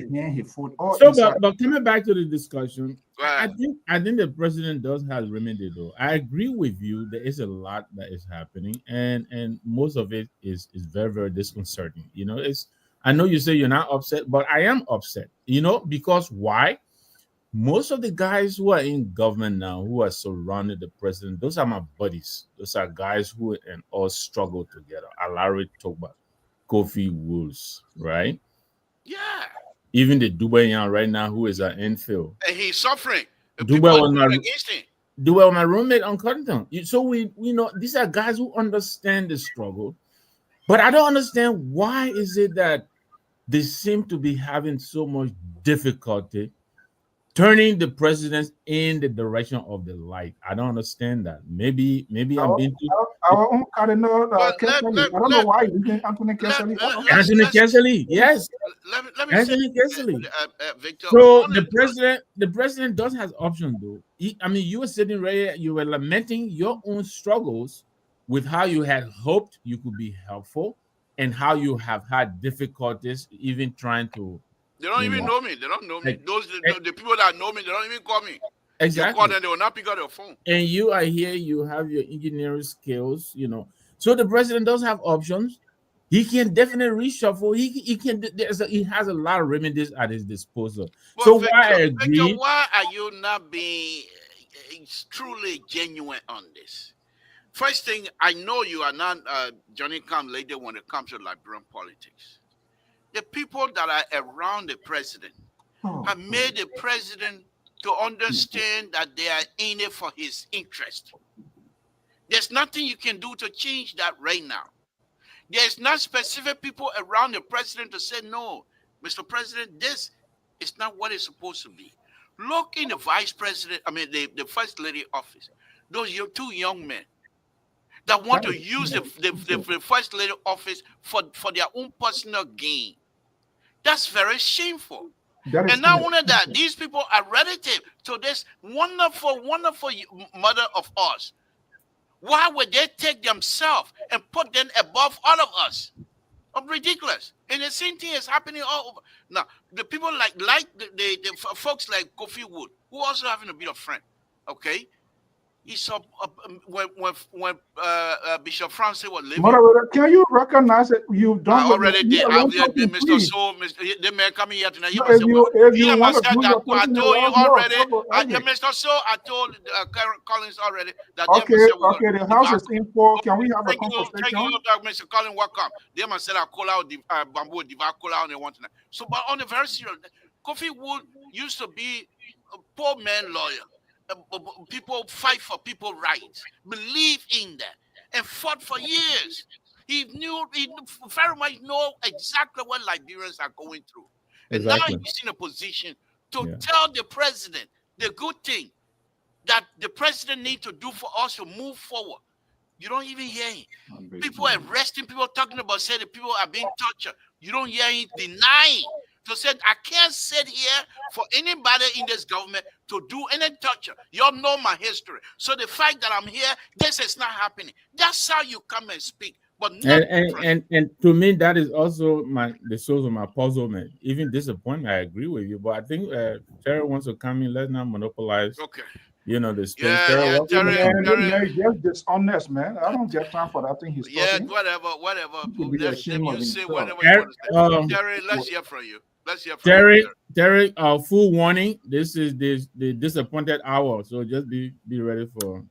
So, but coming back to the discussion, I think the president does have remedy though. I agree with you. There is a lot that is happening, and most of it is very, very disconcerting. You know, I know you say you're not upset, but I am upset. Because why? Most of the guys who are in government now, who are surrounded the president, those are my buddies. Those are guys who and all struggle together. Alari Toba, Kofi Woods, right? Yeah. Even the Dubaian right now, who is an infield. And he's suffering. And people Dubai are was doing my against him. Dubai was my roommate on Cotton. So we know these are guys who understand the struggle, but I don't understand why is it that they seem to be having so much difficulty turning the president in the direction of the light. I don't understand that. Maybe I'm being too. Our own Cardinal But Kesseley. I don't know why you think Anthony Kesseley. Anthony Kesseley, yes. Let me Anthony say, Kesseley. Victor. So the president does have options though. You were sitting right here, you were lamenting your own struggles with how you had hoped you could be helpful and how you have had difficulties even trying to. They don't even know me. They don't know me. Like, the people that know me, they don't even call me. Exactly. You call them, they will not pick up their phone. And you are here, you have your engineering skills, So the president does have options. He can definitely reshuffle. He has a lot of remedies at his disposal. But so Victor, why I agree? Victor, why are you not being truly genuine on this? First thing, I know you are not Johnny come later when it comes to Liberian politics. The people that are around the president have made the president to understand that they are in it for his interest. There's nothing you can do to change that right now. There's not specific people around the president to say, no, Mr. President, this is not what it's supposed to be. Look in the vice president, the first lady office. Those two young men that want to use the first lady office for their own personal gain. That's very shameful. And not only that, these people are relative to this wonderful, wonderful mother of ours. Why would they take themselves and put them above all of us? Ridiculous. And the same thing is happening all over. Now, the people like the folks like Kofi Wood, who also having a bit of friend, okay? He saw when Bishop Francis was living. Moderator, can you recognize that you've done? I already did. Mr. So, they may come here tonight. If you want to do your I told you already. Mr. So, I told Collins already that. Okay, the house is in for. Can we have a conversation? Thank you, Mr. Collins. Welcome. They must say I call out the bamboo, diva call out, and they want tonight. So, but on the very serious, Kofi Wood used to be a poor man lawyer. People fight for people's rights, believe in that, and fought for years. He very much know exactly what Liberians are going through. And now he's in a position to tell the president the good thing that the president needs to do for us to move forward. You don't even hear him. People arresting, people talking about saying that people are being tortured. You don't hear him denying. So said, I can't sit here for anybody in this government to do any torture. You all know my history. So the fact that I'm here, this is not happening. That's how you come and speak. But and to me, that is also the source of my puzzlement, even disappointment. I agree with you, but I think Terry wants to come in. Let's not monopolize. Okay. The space. Terry, just dishonest, man. I don't get time for that thing he's talking. Whatever. You say whatever you want to say. Terry, let's hear from you. Terry, full warning. This is the disappointed hour. So just be ready for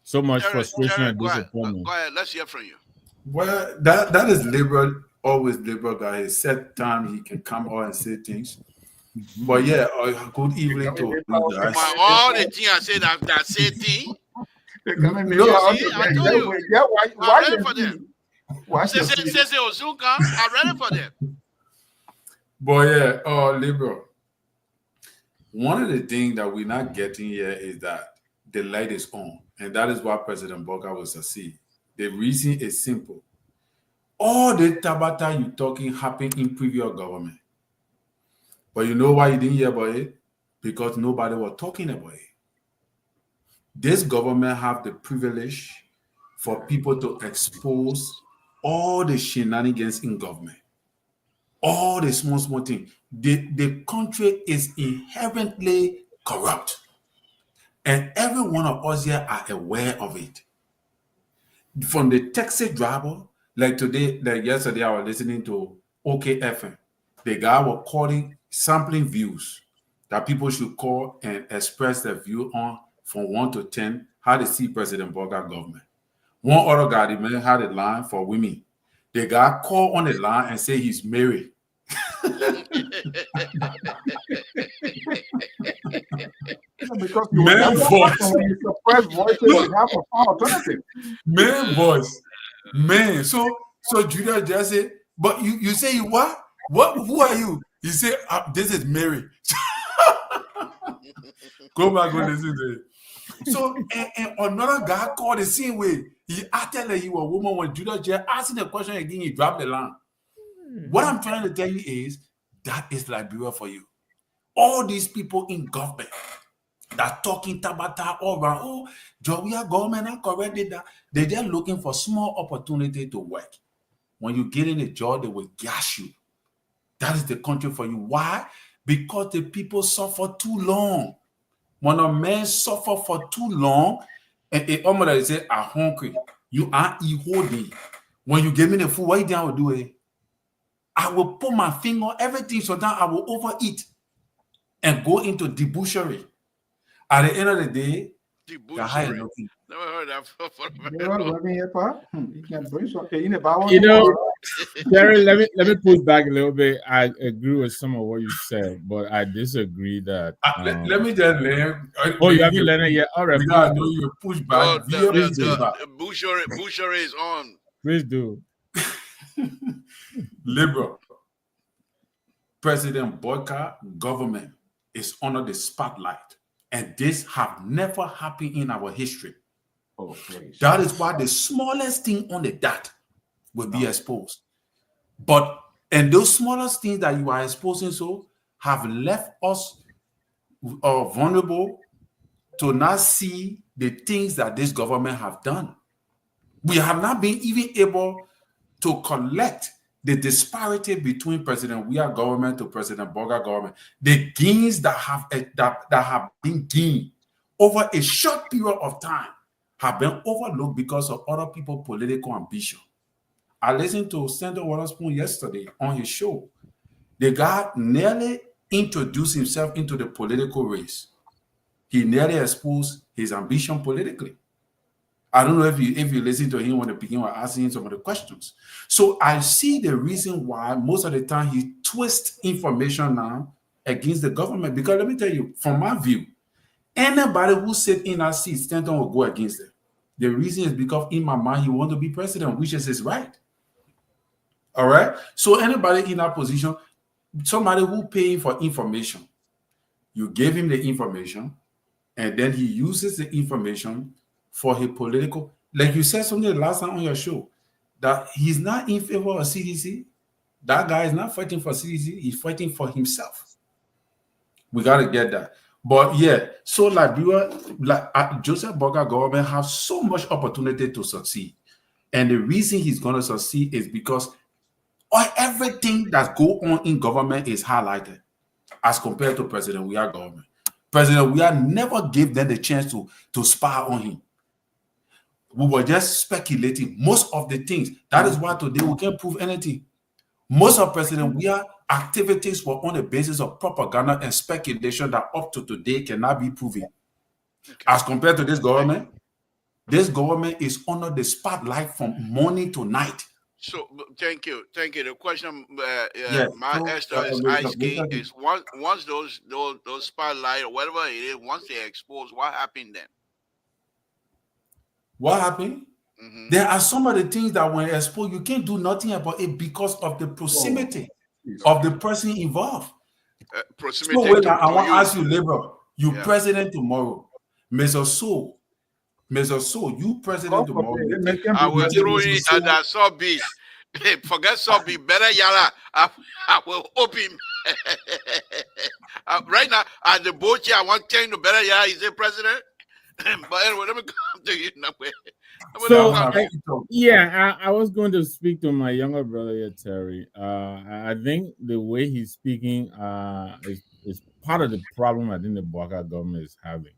so much frustration and disappointment. Go ahead. Let's hear from you. Well, that is liberal, always liberal guy. His set time he can come out and say things. But yeah, good evening to you guys. All the things I said that same thing. I told you. Yeah, why ready for them? I'm ready for them. But yeah, liberal. One of the things that we're not getting here is that the light is on, and that is why President Boga will succeed. The reason is simple. All the Tabata you talking happened in previous government. But you know why you didn't hear about it? Because nobody was talking about it. This government have the privilege for people to expose all the shenanigans in government. All the small things. The country is inherently corrupt. And every one of us here are aware of it. From the taxi driver, like today, like yesterday, I was listening to OKFM. The guy was calling, sampling views that people should call and express their view on from 1 to 10, how they see President Boga government. One other guy, the man had a line for women. The guy called on the line and said he's married. Because you Man never voice. happen when you suppress voices, you have a alternative. Man voice. Man. So Judah just said, but you say you what? What? Who are you? He said, this is Mary. Go back and listen to it. So and another guy called the same way. He acted like he was a woman. When Judah just asking the question again, he dropped the line. What I'm trying to tell you is that is Liberia for you. All these people in government that talking tabata all around, oh, Georgia government are corrected that. They're just looking for small opportunity to work. When you get in a job, they will gas you. That is the country for you. Why? Because the people suffer too long. When a man suffer for too long, and they say, I'm hungry. You are holding. When you give me the food, what do I will do? I will put my finger on everything so that I will overeat and go into debauchery. At the end of the day, Debauchery. Never heard that before. You know, Jerry, let me push back a little bit. I agree with some of what you said, but I disagree that. Let me just learn. Oh, you haven't learned it yet? All right. Because I know you push back. Boucherie is on. Please do. Liberal. President Boyka government is under the spotlight. And this have never happened in our history. Oh, please. That is why the smallest thing on the dot will be exposed. And those smallest things that you are exposing so have left us vulnerable to not see the things that this government have done. We have not been even able to collect the disparity between President Weah government to President Boga government, the gains that have been gained over a short period of time have been overlooked because of other people's political ambition. I listened to Senator Waterspoon yesterday on his show. The guy nearly introduced himself into the political race. He nearly exposed his ambition politically. I don't know if you listen to him when the beginning was asking him some of the questions. So I see the reason why most of the time he twists information now against the government. Because let me tell you, from my view, anybody who sit in that seat, Stanton will go against it. The reason is because in my mind, he wants to be president, which is his right. All right? So anybody in that position, somebody who paying for information, you gave him the information, and then he uses the information for his political, like you said something the last time on your show, that he's not in favor of CDC. That guy is not fighting for CDC, he's fighting for himself. We got to get that. But yeah, so Liberia, Joseph Boga government have so much opportunity to succeed. And the reason he's going to succeed is because everything that go on in government is highlighted as compared to President Weah government. President Weah never gave them the chance to spy on him. We were just speculating most of the things. That is why today we can't prove anything. Most of President Weah activities were on the basis of propaganda and speculation that up to today cannot be proven. Okay. As compared to this government is under the spotlight from morning to night. So thank you. The question my Esther is asking is once those spotlight or whatever it is, once they expose, what happened then? What happened? Mm-hmm. There are some of the things that when exposed, you can't do nothing about it because of the proximity of the person involved. Proximity. So I want to ask you, Labor, president tomorrow, Mr. So, you president tomorrow. I will throw it at that Sobby. Forget Sobby. Better Yala. I will open. Right now, at the boat here, I want to tell you Better Yala is the president. But anyway, let me come to you now. So, I was going to speak to my younger brother here, Terry. I think the way he's speaking is part of the problem I think the Boga government is having.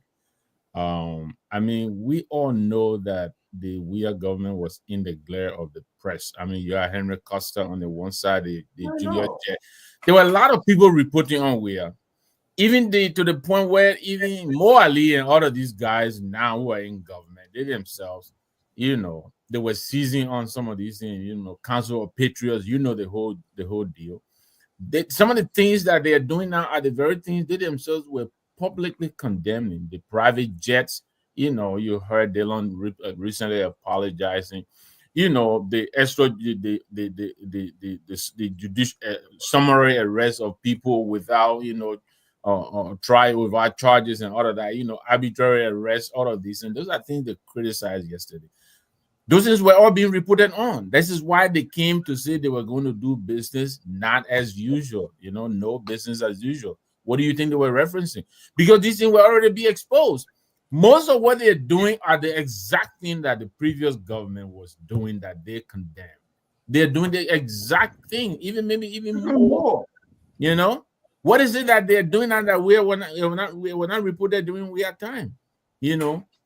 I mean, we all know that the Weir government was in the glare of the press. I mean, you have Henry Costa on the one side, the I Julia know. Jet. There were a lot of people reporting on Weir, even to the point where even Mo Ali and all of these guys now who are in government, they themselves, they were seizing on some of these things. Council of Patriots, the whole deal. Some of the things that they are doing now are the very things they themselves were publicly condemning. The private jets, you heard Dylan recently apologizing. The extra, the judicial summary arrest of people without, trial, without charges and all of that. Arbitrary arrest, all of these, and those are things they criticized yesterday. Those things were all being reported on. This is why they came to say they were going to do business not as usual, no business as usual. What do you think they were referencing? Because these things were already be exposed. Most of what they're doing are the exact thing that the previous government was doing that they condemned. They're doing the exact thing, maybe even more. What is it that they're doing now that we're not reported during we had time?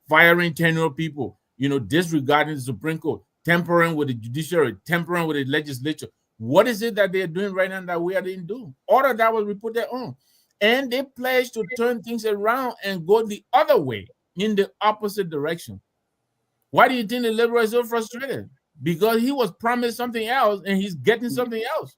Firing 10-year-old people, disregarding the Supreme Court, tampering with the judiciary, tampering with the legislature. What is it that they're doing right now that we didn't do? All of that was reported on. And they pledged to turn things around and go the other way, in the opposite direction. Why do you think the liberal is so frustrated? Because he was promised something else and he's getting something else.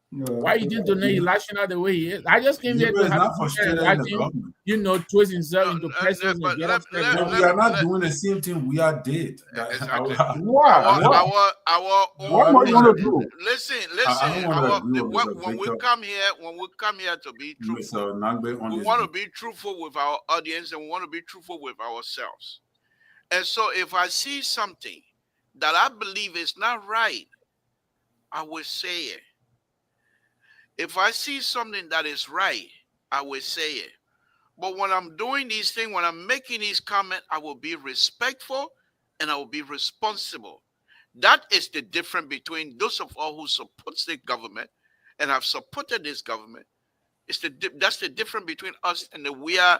Why you think Tony lashing out the way he is? I just came here to Is have not frustrated in the government. twist himself into president and get upset. But we are not doing the same thing we are did. Exactly. What? Our What more you want to do? Listen. I don't wanna agree with Mr. When we Victor. come here to be truthful, Mr. Nagbe on we his want to be truthful with our audience and we want to be truthful with ourselves. And so if I see something that I believe is not right, I will say it. If I see something that is right, I will say it. But when I'm doing these things, when I'm making these comments, I will be respectful and I will be responsible. That is the difference between those of us who supports the government and have supported this government. That's the difference between us and the we are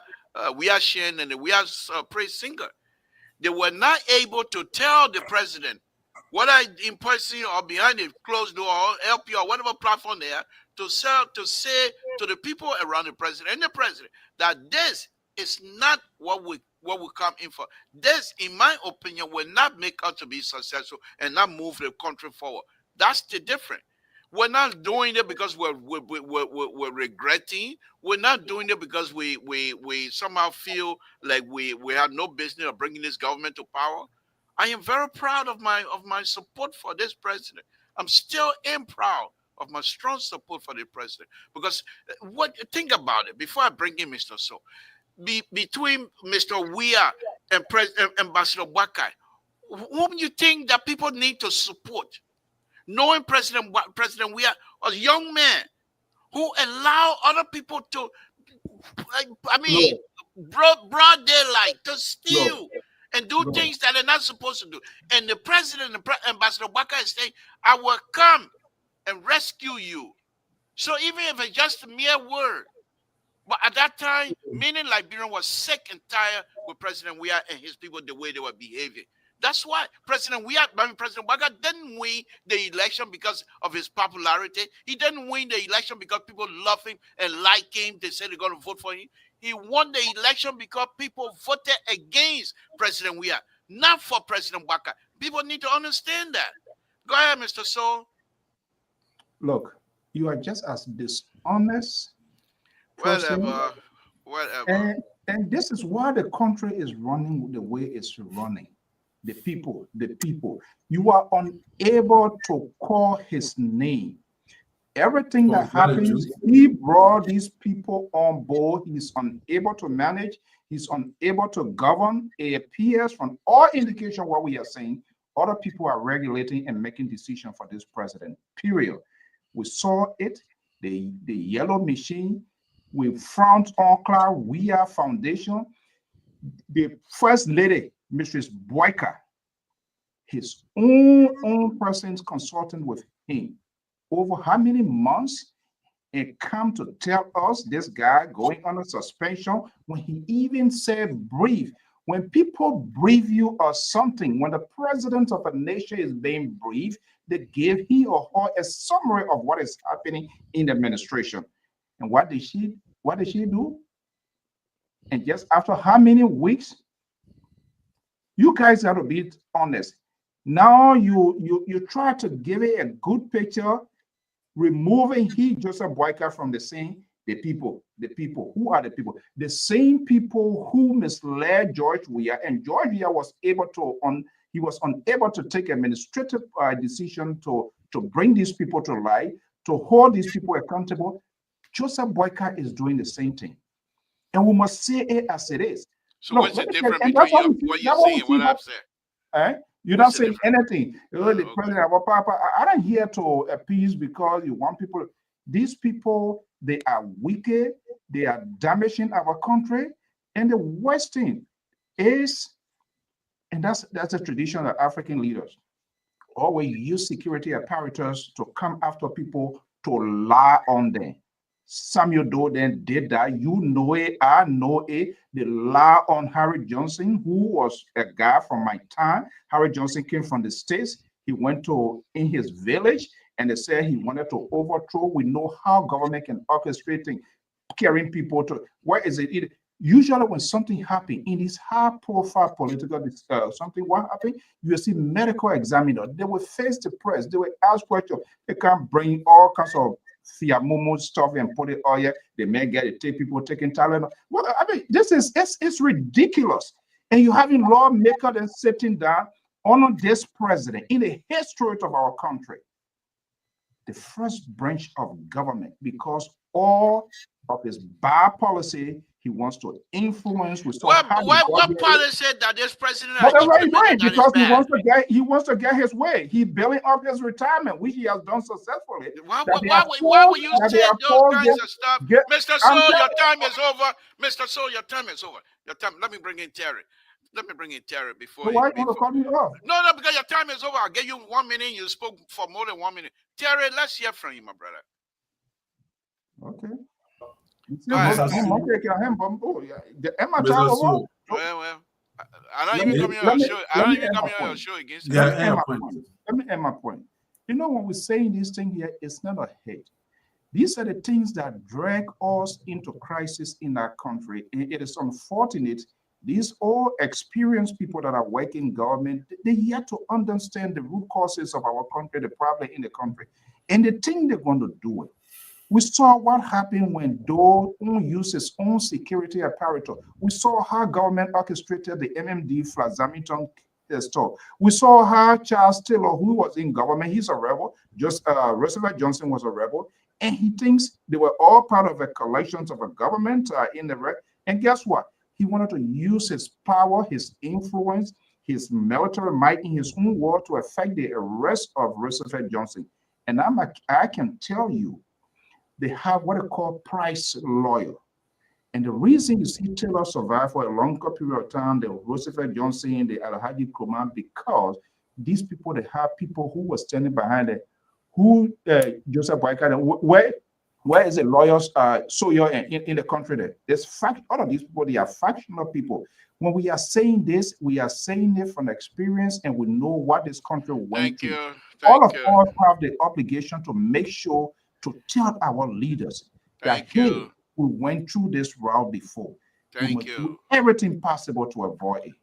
Shin and the we are praise singer. They were not able to tell the president, whether in person or behind the closed door or LP or whatever platform they are, to say to the people around the president and the president that this is not what we come in for. This, in my opinion, will not make us to be successful and not move the country forward. That's the difference. We're not doing it because we're regretting. We're not doing it because we somehow feel like we have no business of bringing this government to power. I am very proud of my support for this president. I'm still proud of my strong support for the president because think about it before I bring in Mr. So. Between Mr. Weir and Ambassador Wakai, whom you think that people need to support? Knowing President Weir, a young man who allow other people to, broad daylight to steal and do things that they're not supposed to do. And the president, Ambassador Wakai, is saying, "I will come and rescue you." So even if it's just a mere word. But at that time, many Liberians were sick and tired with President Weir and his people, the way they were behaving. That's why President Waga didn't win the election because of his popularity. He didn't win the election because people love him and like him. They said they're going to vote for him. He won the election because people voted against President Weir, not for President Waga. People need to understand that. Go ahead, Mr. Soul. Look, you are just as dishonest. Whatever. And this is why the country is running the way it's running. The people. You are unable to call his name. Everything that happens, he brought these people on board. He's unable to manage. He's unable to govern. It appears from all indication what we are saying, other people are regulating and making decisions for this president, period. We saw it, the yellow machine. We frowned on Cloud Weir Foundation. The first lady, Mrs. Boyka, his own person's consulting with him over how many months, and come to tell us this guy going under suspension when he even said brief When people brief you or something, when the president of a nation is being briefed, they give he or her a summary of what is happening in the administration. And what did she do? And just after how many weeks? You guys have to be honest. Now you try to give it a good picture, removing Joseph Boyka from the scene. The people. Who are the people? The same people who misled George Weah, and George Weah was unable to take administrative decision to bring these people to light, to hold these people accountable. Joseph Boyka is doing the same thing, and we must say it as it is. So what's the difference between what you're saying and what I've said? You're not saying anything. The president of Papa, I don't here to appease because you want people. These people, they are wicked, they are damaging our country, and the worst thing is, and that's a tradition of African leaders, always use security apparatus to come after people, to lie on them. Samuel Doden did that. You know it, I know it. They lie on Harry Johnson, who was a guy from my time. Harry Johnson came from the States. He went in his village, and they said he wanted to overthrow. We know how government can orchestrate things, carrying people to, where is it? Usually when something happens in this high-profile political something, what happened? You will see medical examiner. They will face the press. They will ask questions. They can bring all kinds of Fiamomo stuff and put it all here. They may get it, take people taking talent. Well, I mean, it's ridiculous. And you having lawmakers and sitting down on this president in the history of our country, the first branch of government, because all of his bad policy, he wants to influence. What party said that this president? Right, because he wants to get his way. He's building up his retirement, which he has done successfully. Why will you say those kinds of stuff, Mr. Soul? Your time is over, Mr. Soul. Your time is over. Let me bring in Terry. Before. So why you want to cut me off? No, because your time is over. I'll give you 1 minute. You spoke for more than 1 minute. Terry, let's hear from you, my brother. Okay. Well, I don't even come here on your show. I don't even come here on your show against you. Let me end my point. You know, when we're saying this thing here, it's not a hate. These are the things that drag us into crisis in our country. And it is unfortunate. These all experienced people that are working in government, they yet to understand the root causes of our country, the problem in the country. And they think they're going to do it. We saw what happened when Doe used his own security apparatus. We saw how government orchestrated the MMD Flazaminton store. We saw how Charles Taylor, who was in government, he's a rebel. Just Roosevelt Johnson was a rebel, and he thinks they were all part of a collection of a government in the and guess what? He wanted to use his power, his influence, his military might in his own war to affect the arrest of Roosevelt Johnson. And I can tell you, they have what they call price lawyer. And the reason you see Taylor survive for a longer period of time, the Roosevelt Johnson, the Alhaji Nkrumah, because these people, they have people who were standing behind it, who Joseph Boyka, where is the lawyers in the country there? There's all of these people, they are factional people. When we are saying this, we are saying it from experience, and we know what this country went through. All of us have the obligation to make sure to tell our leaders that hey, we went through this route before. We must do everything possible to avoid it.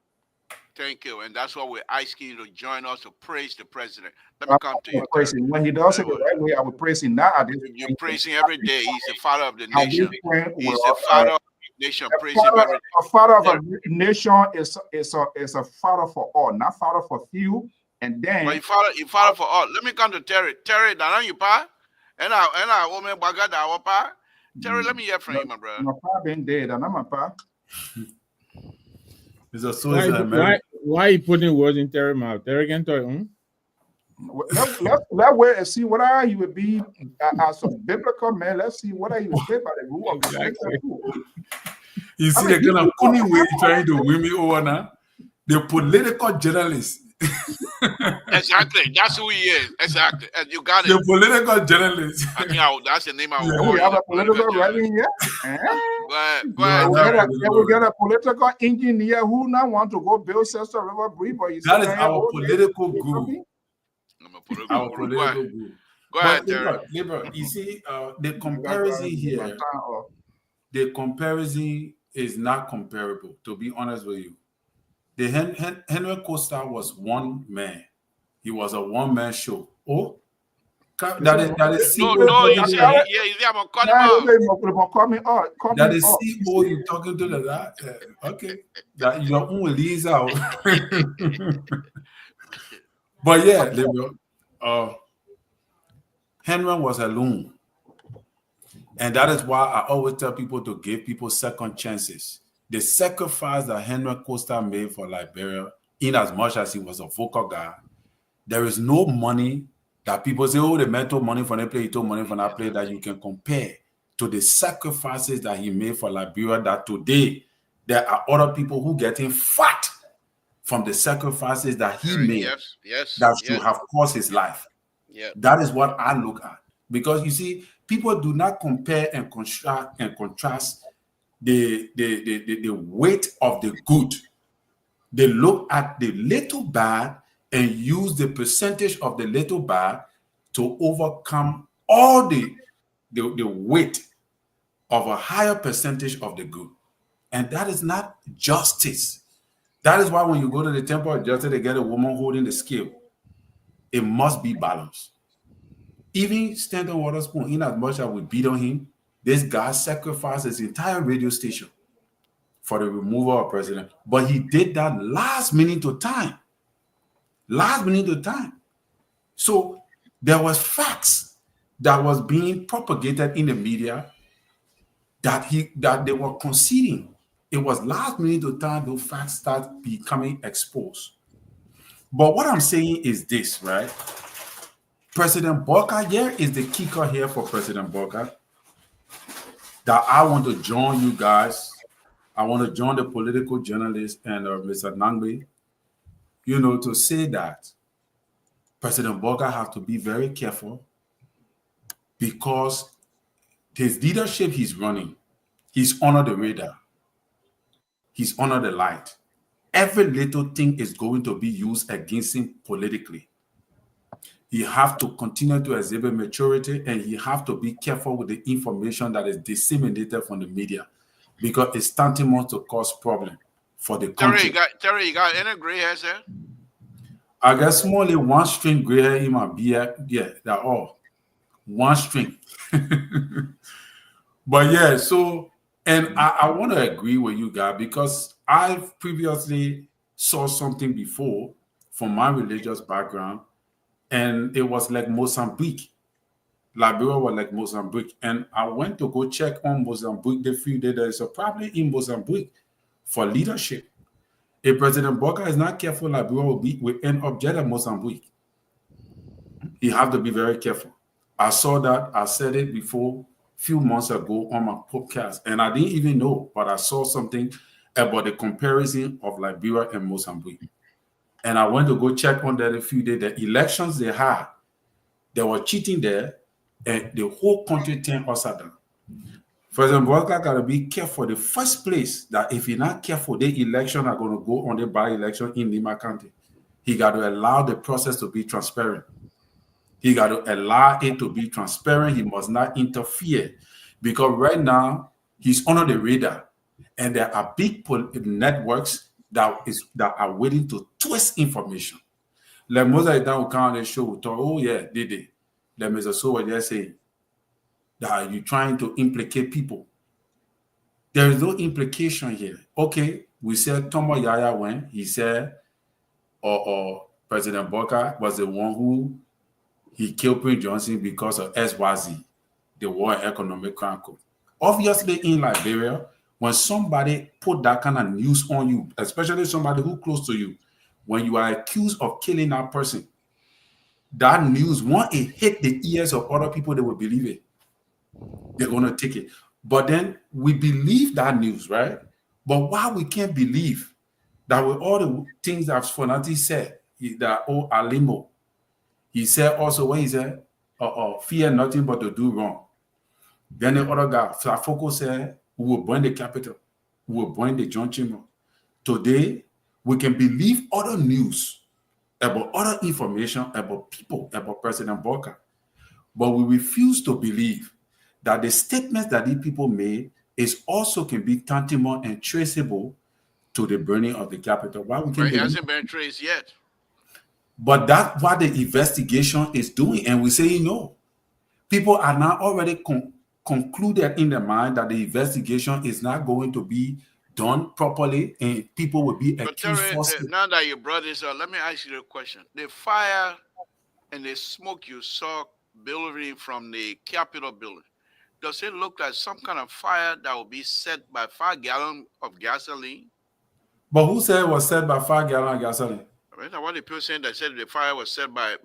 Thank you. And that's why we're asking you to join us to praise the president. Let me come to you. When he does it the right way, I will praise him now. You're praising every day. He's the father of the nation. He's the father of the nation. Praise him every day. A father of a nation is a father for all, not father for few. And then he father for all. Let me come to Terry. Terry, Dana, you pa? And I woman bagada our pa. Terry, let me hear from you, my brother. My pa been dead, and I'm a pa. Why are you putting words in Terry's mouth? Terry can tell you. Let's wait and see what he would be as a biblical man. Let's see what he would say by the rule of the scripture. You see the kind of funny way trying to win me over now. The political journalists. Exactly. That's who he is. Exactly. And you got it. The political journalist. I think that's the name I would Yeah, call We it, have the a political journalist. writing here. Eh? Go ahead. Go You ahead, are We not Terry. get a political engineer who now want to go build Sister River Bridge, but he's That is saying, our oh, political yeah, guru. I'm a political Our guru. Go ahead. political guru. Go ahead, But Terry. Liber, you see, the you comparison got here, my time off. the comparison is not comparable, to be honest with you. The Henry Costa was one man. He was a one-man show. Oh, that is No, CEO talking he to said, that. I'm gonna call him Now, out. call me up. Call That me is up. CEO you talking to that. Okay, that your own leads out. But yeah, Liber, Henry was alone. And that is why I always tell people to give people second chances. The sacrifice that Henry Costa made for Liberia, in as much as he was a vocal guy, there is no money that people say, oh, the man took money from that play, he took money from that play, that you can compare to the sacrifices that he made for Liberia, that today there are other people who getting fat from the sacrifices that he made that should have cost his life. Yeah. That is what I look at. Because you see, people do not compare and contrast the weight of the good. They look at the little bad and use the percentage of the little bad to overcome all the weight of a higher percentage of the good. And that is not justice. That is why when you go to the temple of justice, they get a woman holding the scale. It must be balanced. Even Stanton Waterspoon, in as much as we beat on him, this guy sacrificed his entire radio station for the removal of president. But he did that last minute of time. Last minute of time. So there was facts that was being propagated in the media that they were conceding. It was last minute of time those facts start becoming exposed. But what I'm saying is this, right? President Boca, here is the kicker here for President Boca, that I want to join you guys. I want to join the political journalist and Mr. Nangbe, to say that President Boca has to be very careful, because his leadership he's running, he's under the radar. He's under the light. Every little thing is going to be used against him politically. He have to continue to exhibit maturity, and he have to be careful with the information that is disseminated from the media, because it's tantamount to cause problem for the country. Terry, you got any gray hairs there? I got smallly one string gray hair in my beard. Yeah, that all. One string. But yeah, so, and I want to agree with you guys, because I've previously saw something before from my religious background, and it was like Mozambique. Liberia was like Mozambique. And I went to go check on Mozambique the few days. There is a problem in Mozambique for leadership. If President Boca is not careful, Liberia will end up just like Mozambique. You have to be very careful. I saw that. I said it before a few months ago on my podcast, and I didn't even know, but I saw something about the comparison of Liberia and Mozambique. And I went to go check on that a few days. The elections they had, they were cheating there, and the whole country turned upside down. President Boca got to be careful. The first place that if you're not careful, the election are going to go on the by-election in Lima County. He got to allow the process to be transparent. He got to allow it to be transparent. He must not interfere, because right now he's under the radar, and there are big networks that are willing to twist information. Like most of the time we come on the show, we talk, oh yeah, they. There is a show where they say that you're trying to implicate people. There is no implication here. Okay, we said Tomo Yaya when he said, or President Boca was the one who he killed Prince Johnson because of SYZ, the War and Economic Crime Code. Obviously, in Liberia, when somebody put that kind of news on you, especially somebody who close to you, when you are accused of killing that person, that news, once it hit the ears of other people, they will believe it. They're going to take it. But then we believe that news, right? But why we can't believe that with all the things that Fonati said, that old Alimo, he said also when he said, fear nothing but to do wrong. Then the other guy, Flafoco, said, we will burn the Capitol. We will burn the John Chamber. Today, we can believe other news about other information about people, about President Boca. But we refuse to believe that the statements that these people made is also can be tantamount and traceable to the burning of the Capitol. Why we can But he hasn't been traced yet. But that's what the investigation is doing. And we say no. People are now already concluded in their mind that the investigation is not going to be done properly and people will be accused falsely. Now that you brought this up, let me ask you the question. The fire and the smoke you saw billowing from the Capitol building, does it look like some kind of fire that will be set by 5 gallons of gasoline? But who said it was set by 5 gallons of gasoline? I mean, what the people saying that said the fire was set by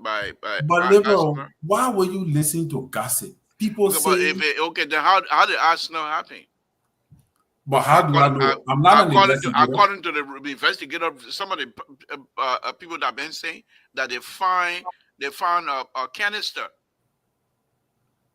But liberal, why were you listening to gossip? People say then how did arsenal happen? But how do I know? I'm not an investigator. According to the investigator, some of the people that have been saying that they found a canister.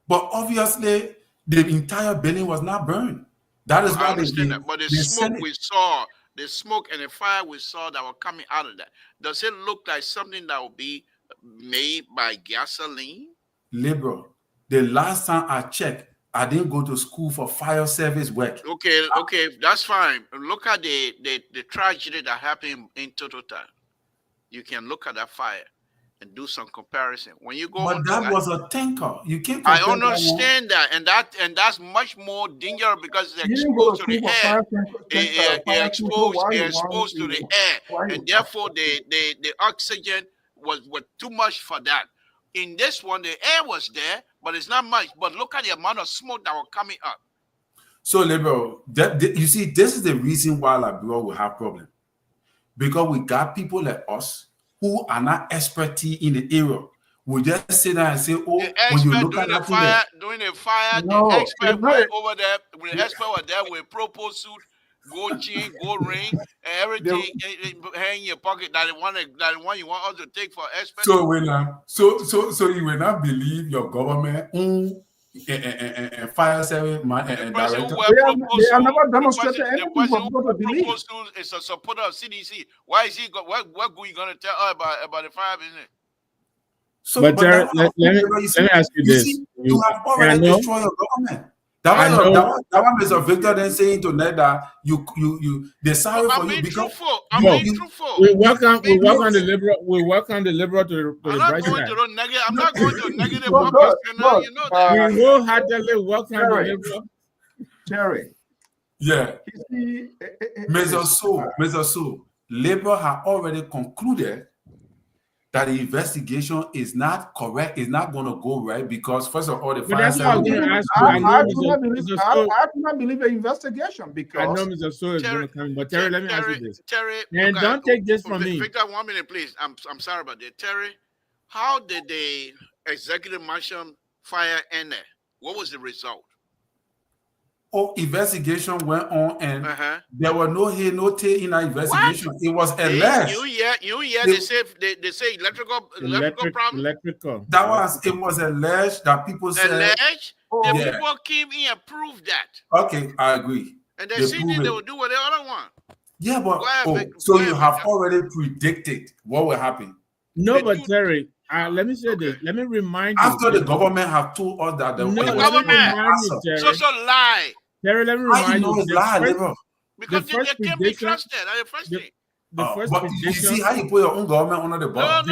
But obviously, the entire building was not burned. That is why But the smoke we saw, the smoke and the fire we saw that were coming out of that, does it look like something that will be made by gasoline? Liberal, the last time I checked, I didn't go to school for fire service work. Okay, that's fine. Look at the tragedy that happened in Total. You can look at that fire and do some comparison. When you go, but that was a tanker. You can't. I understand that, and that's much more dangerous because it's exposed to the air. It's exposed to the air, and therefore the oxygen was too much for that. In this one, the air was there, but it's not much. But look at the amount of smoke that was coming up. So, liberal, you see, this is the reason why Liberia will have problems. Because we got people like us who are not expertise in the area. We just sit there and say, oh, when you look at the fire, the expert went over there. When the expert was there with propose suit, gold chain, gold ring, and everything hang in your pocket. That the one you want us to take for expert. So when so you will not believe your government and fire service man and director. They are never demonstrated anything for people to believe. Is a supporter of CDC. Why is he? What are you gonna tell us about the fire business? So, but let me ask you this: you have already destroyed your government. That one is a Victor then saying tonight that you they're sorry for you because I'm being truthful. We welcome the liberal to the president. I'm not going to negative one person. You know that. We wholeheartedly welcome the liberal. Terry. Yeah. Mr. So, Liberal have already concluded that the investigation is not correct, is not going to go right because first of all, the fire service. I do not believe the investigation because I know Mr. So is going to come. But Terry, let me ask you this. Terry, and don't take this from me. Victor, 1 minute, please. I'm sorry about that. Terry, how did the executive marshal fire end there? What was the result? Investigation went on and there were no tail in our investigation. What? It was alleged. You they say electrical problem. It was alleged that people said alleged. People came in and proved that. Okay, I agree. And they said they will do what the other one. Yeah, but you have already predicted what will happen. No, but Terry, let me say this. Let me remind you. After the government have told us that the government so lie. Terry, let me remind you. Because they can't be trusted. That's the first thing. But you see how you put your own government under the bus.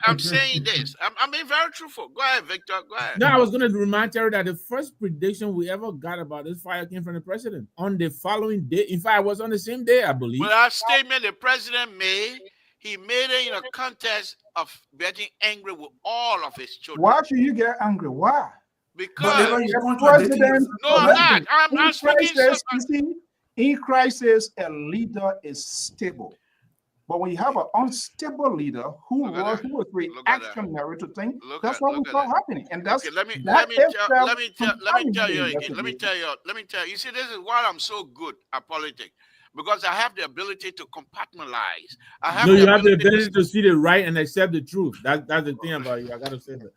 I'm saying this. I'm being very truthful. Go ahead, Victor. Go ahead. No, I was going to remind Terry that the first prediction we ever got about this fire came from the president on the following day. In fact, it was on the same day, I believe. Well, that statement the president made, he made it in a context of getting angry with all of his children. Why should you get angry? Why? Because president, I'm speaking. In crisis, a leader is stable. But when you have an unstable leader who was reactionary to things, that's what we saw happening. And that's let me tell you. You see, this is why I'm so good at politics. because I have the ability to compartmentalize. I have No, the you have the ability ability to see the right and accept the truth. That's the thing about you. I gotta say that.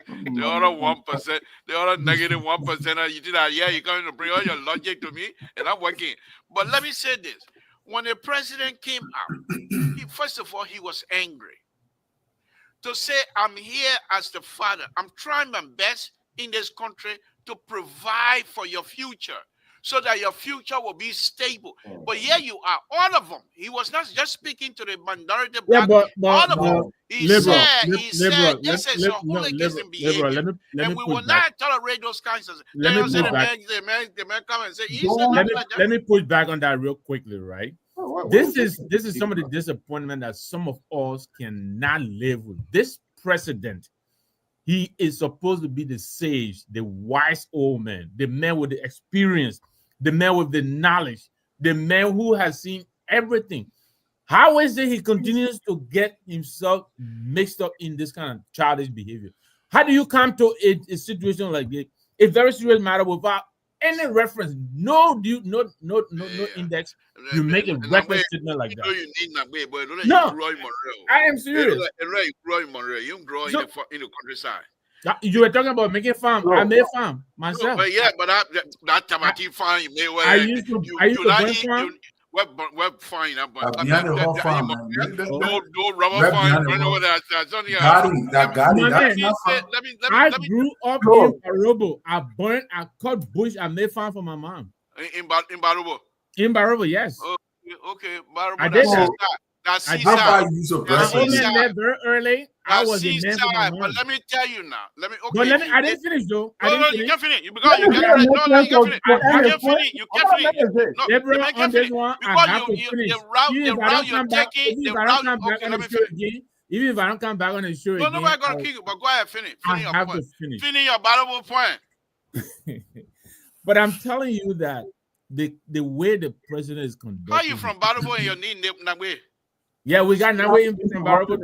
the other 1%, the other negative 1%. You did that, yeah, you're going to bring all your logic to me, and I'm working. But let me say this: when the president came out, first of all, he was angry. To say, I'm here as the father, I'm trying my best in this country to provide for your future so that your future will be stable. But here you are, all of them. He was not just speaking to the minority black, all of them. He said, this is a hooliganism behavior. And we will not tolerate those kinds of things. Then you say the man come and say, let me push back on that real quickly, right? This is some of the disappointment that some of us cannot live with. This president, he is supposed to be the sage, the wise old man, the man with the experience, the man with the knowledge, the man who has seen everything. How is it he continues to get himself mixed up in this kind of childish behavior? How do you come to a situation like this, a very serious matter, without any reference, no index? You make a reckless statement like that. You need Nagbe, but no, I am serious. You grow in the countryside. You were talking about making farm. I made farm myself. But yeah, but that tomato farm you made where I used to burn farm. We're fine. Behind the whole farm, man. No rubber farm. I grew up in Barobo. I burnt, I cut bush, I made farm for my mom. In Barobo? In Barobo, yes. Okay, Barobo. I did that. That's seaside. Very early. I was a man for my mom. But let me tell you now. I didn't finish though. No, you can't finish. You can't finish. You can't finish. No, you can't finish. I have to finish. The route you're taking, the route. Okay, let me finish. Even if I don't come back on the show again. No, nobody's going to kick you, but go ahead, finish. I have to finish. Finish your valuable point. But I'm telling you that the way the president is conducting. How are you from Barobo and your name Nagbe? Yeah, we got Nagbe in from Barobo.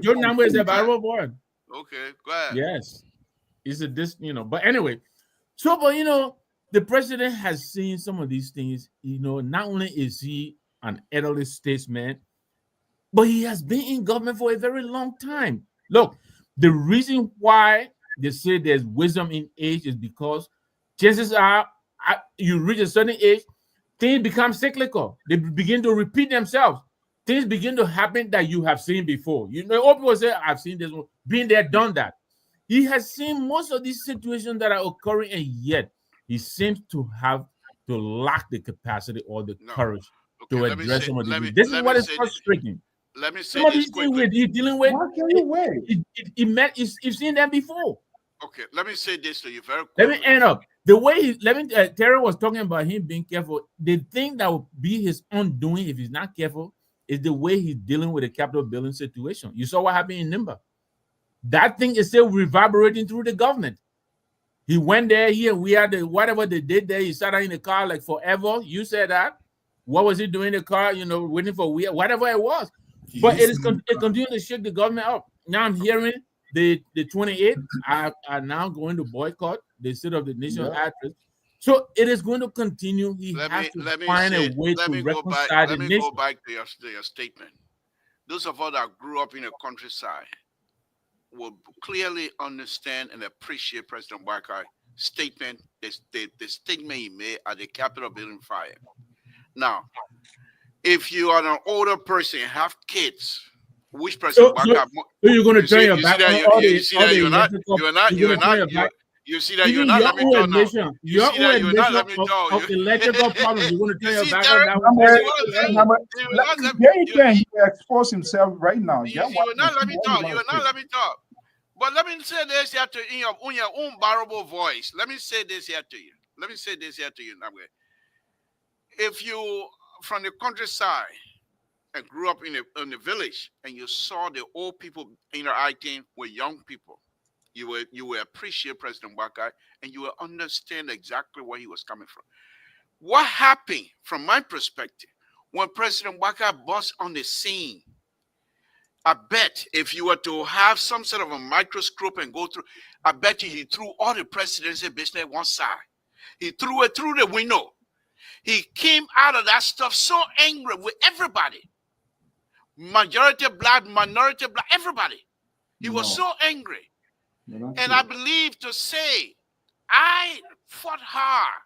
Joe Nagbe is a Barobo boy. Okay, go ahead. Yes. It's but anyway. So, but the president has seen some of these things. Not only is he an elderly statesman, but he has been in government for a very long time. Look, the reason why they say there's wisdom in age is because chances are you reach a certain age, things become cyclical. They begin to repeat themselves. Things begin to happen that you have seen before. All people say, I've seen this one, been there, done that. He has seen most of these situations that are occurring, and yet he seems to lack the capacity or the courage to address some of these. This is what is frustrating. Let me say some of these things you're dealing with. You've seen them before. Okay, let me say this to you very quickly. Let me end up. The way Terry was talking about him being careful. The thing that will be his undoing if he's not careful is the way he's dealing with the capital building situation. You saw what happened in Nimba. That thing is still reverberating through the government. He went there, we had whatever they did there. He sat in the car like forever. You said that. What was he doing in the car? Waiting for whatever it was. But it continues to shake the government up. Now I'm hearing the 28 are now going to boycott the State of the Nation address. So it is going to continue. He has to find a way to reconcile the nation. Let me go back to your statement. Those of us that grew up in the countryside will clearly understand and appreciate President Wakar's statement, the statement he made at the Capitol building fire. Now, if you are an older person, have kids, which President Wakar? So you're going to turn your back on all the You see that you're not. You see that you're not. Let me talk now. Your own admission of electrical problems. You're going to turn your back on that. He expose himself right now. You will not let me talk. You will not let me talk. But let me say this here to you in your own bearable voice. Let me say this here to you. Nagbe. If you from the countryside and grew up in the village and you saw the old people interacting with young people, you will appreciate President Wakar and you will understand exactly where he was coming from. What happened from my perspective when President Wakar burst on the scene? I bet if you were to have some sort of a microscope and go through, I bet you he threw all the presidency business one side. He threw it through the window. He came out of that stuff so angry with everybody. Majority black, minority black, everybody. He was so angry. And I believe to say, I fought hard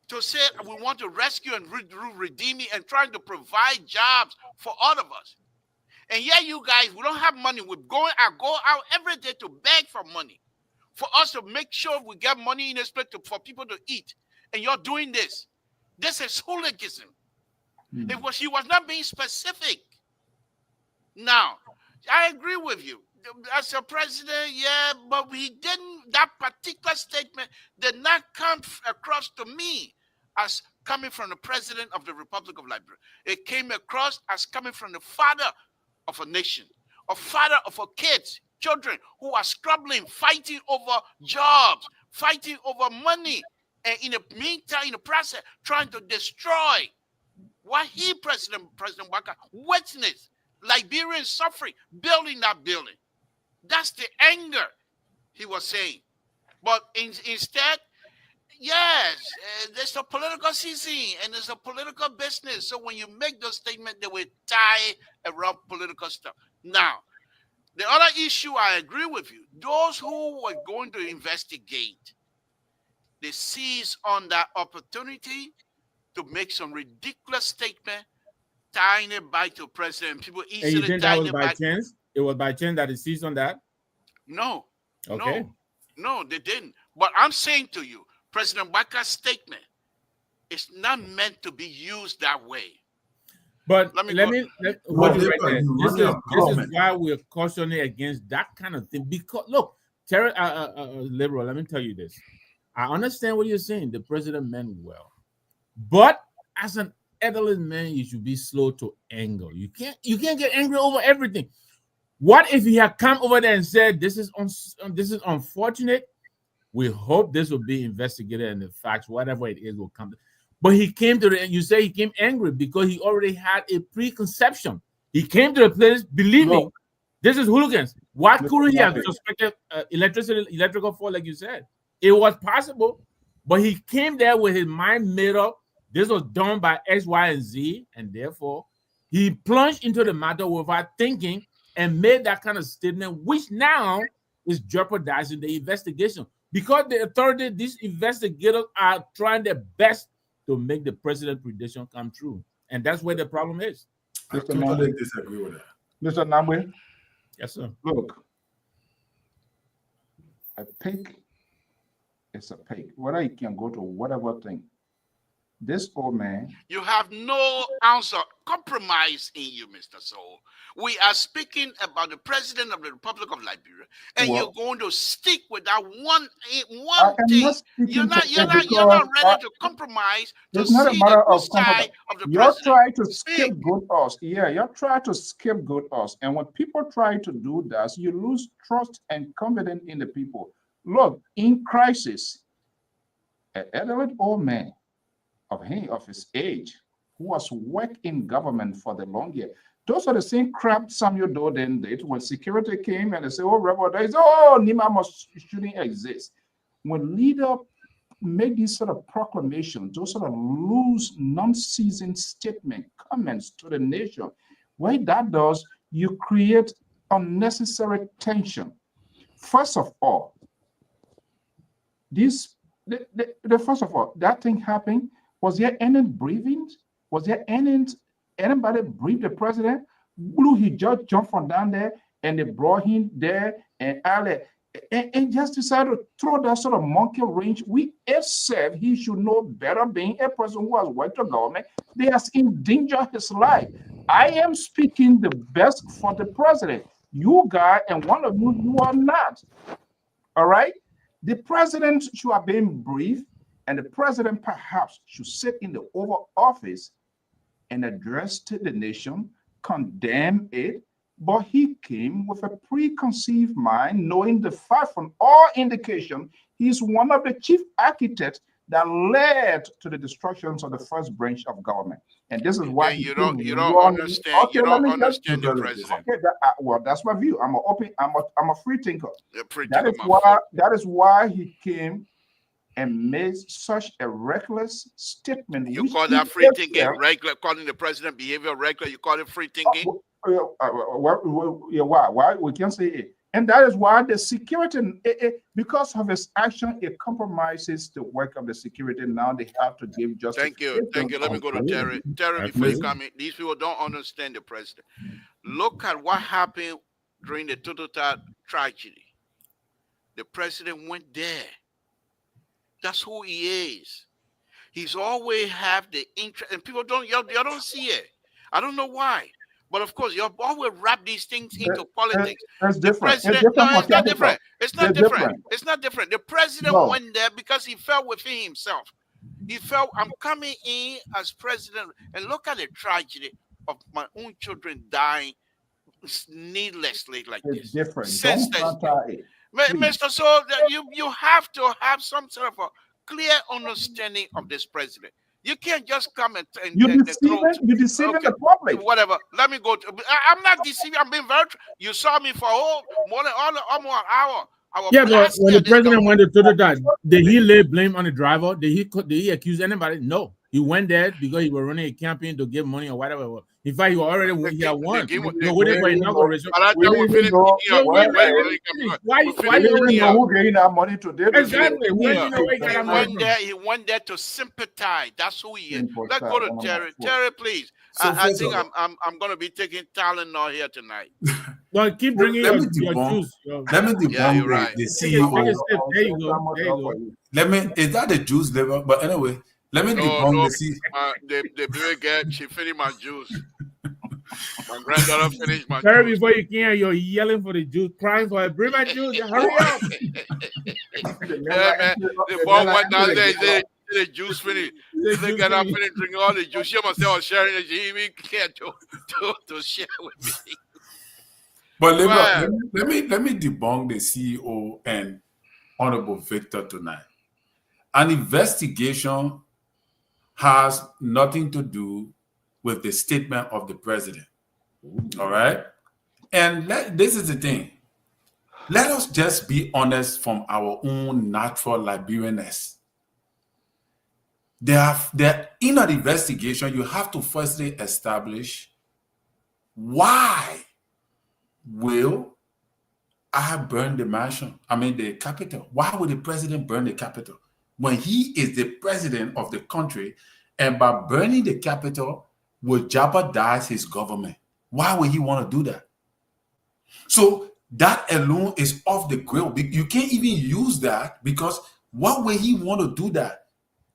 to say we want to rescue and redeem it and trying to provide jobs for all of us. And yeah, you guys, we don't have money. I go out every day to beg for money for us to make sure we get money in this place for people to eat. And you're doing this. This is hooliganism. He was not being specific. Now, I agree with you. As a president, yeah, but that particular statement did not come across to me as coming from the president of the Republic of Liberia. It came across as coming from the father of a nation, a father of a kids, children who are struggling, fighting over jobs, fighting over money, and in the meantime, in the process, trying to destroy what President Waka witnessed, Liberians suffering, building that building. That's the anger he was saying. But instead, yes, there's a political season and there's a political business. So when you make those statements, they will tie around political stuff. Now, the other issue, I agree with you. Those who were going to investigate, they seized on that opportunity to make some ridiculous statement, tying it back to president. People easily and you think that was by chance? It was by chance that they seized on that? No. Okay. No, they didn't. But I'm saying to you, President Waka's statement is not meant to be used that way. But this is why we're cautioning against that kind of thing. Because look, Liberal, let me tell you this. I understand what you're saying. The president meant well. But as an elderly man, you should be slow to anger. You can't get angry over everything. What if he had come over there and said, this is unfortunate. We hope this will be investigated and the facts, whatever it is, will come. But he came to you say he came angry because he already had a preconception. He came to the place believing this is hooligans. Why couldn't he have suspected electrical fault, like you said? It was possible, but he came there with his mind made up. This was done by X, Y, and Z, and therefore he plunged into the matter without thinking and made that kind of statement, which now is jeopardizing the investigation. Because the authorities, these investigators are trying their best to make the president's prediction come true. And that's where the problem is. I totally disagree with that. Mr. Nambwe? Yes, sir. Look, a pig is a pig. Whether you can go to whatever thing. This old man. You have no ounce of compromise in you, Mr. Soul. We are speaking about the president of the Republic of Liberia, and you're going to stick with that one thing. You're not ready to compromise to see the good side of the president. You're trying to scapegoat us. Yeah, you're trying to scapegoat us. And when people try to do that, you lose trust and confidence in the people. Look, in crisis, an elderly old man of his age, who was working in government for the long year. Those are the same crap Samuel Doe then did when security came and they say, oh, rebel days, Nima shouldn't exist. When leader make these sort of proclamations, those sort of loose, non-seasoned statement, comments to the nation, what that does, you create unnecessary tension. First of all, first of all, that thing happened. Was there any briefing? Was there anybody brief the president? He just jumped from down there and they brought him there and just decided to throw that sort of monkey wrench. We said he should know better, being a person who has worked for government. They has endangered his life. I am speaking the best for the president. You guys and one of you are not. All right? The president should have been briefed. And the president perhaps should sit in the Oval Office and address to the nation, condemn it, but he came with a preconceived mind, knowing the fact from all indication, he's one of the chief architects that led to the destructions of the first branch of government. And this is why you don't understand. Okay, you don't understand the president. Okay, well, that's my view. I'm a free thinker. That is why he came and made such a reckless statement. You which call he that free thinking himself- regular? Calling the president behavior regular? You call it free thinking? Why we can say it, and that is why the security, because of his action, it compromises the work of the security. Now they have to give justice. Thank you. Let me go to Terry. Terry, before you come in, these people don't understand the president. Look at what happened during the Total tragedy. The president went there. That's who he is. He's always have the interest, and people y'all don't see it. I don't know why, but of course, y'all always wrap these things into politics. It's The different. president, It's no, it's not different. It's not They're different. It's not different. The president went there because he felt within himself. He felt, I'm coming in as president, and look at the tragedy of my own children dying needlessly like It's this. different. Senseless. Don't it. Mr. So you have to have some sort of a clear understanding of this president. You can't just come and You're deceiving the public. Whatever. Let me go. I'm not deceiving. I'm being very. You saw me for more than almost an hour. Yeah, but when the president went to Total, did he lay blame on the driver? Did he accuse anybody? No. He went there because he was running a campaign to get money or whatever. In fact, he already won. No, waiting for inauguration. Why you know who getting that money today? Exactly. He went there to sympathize. That's who he is. Let's go to Terry. Terry, please. I think I'm going to be taking Tylenol here tonight. Well, keep bringing your juice. Let me debunk the CEO. There you go. Is that the juice level? But anyway, let me debunk the CEO. The big girl, she finished my juice. My granddaughter finished my Terry, juice. before you can, you're yelling for the juice, crying for it. Bring my juice. Hurry up. Yeah, man. The boy went down there. He said, the juice finished. They got up finished drinking all the juice. She must say, sharing it. She even can't to share with me. But let me debunk the CEO and Honorable Victor tonight. An investigation has nothing to do with the statement of the president. All right? And this is the thing. Let us just be honest from our own natural Liberianness. In an investigation, you have to firstly establish why will I burn the mansion? I mean, the capital. Why would the president burn the capital? When he is the president of the country, and by burning the capital will jeopardize his government. Why would he want to do that? So that alone is off the grill. You can't even use that because why would he want to do that?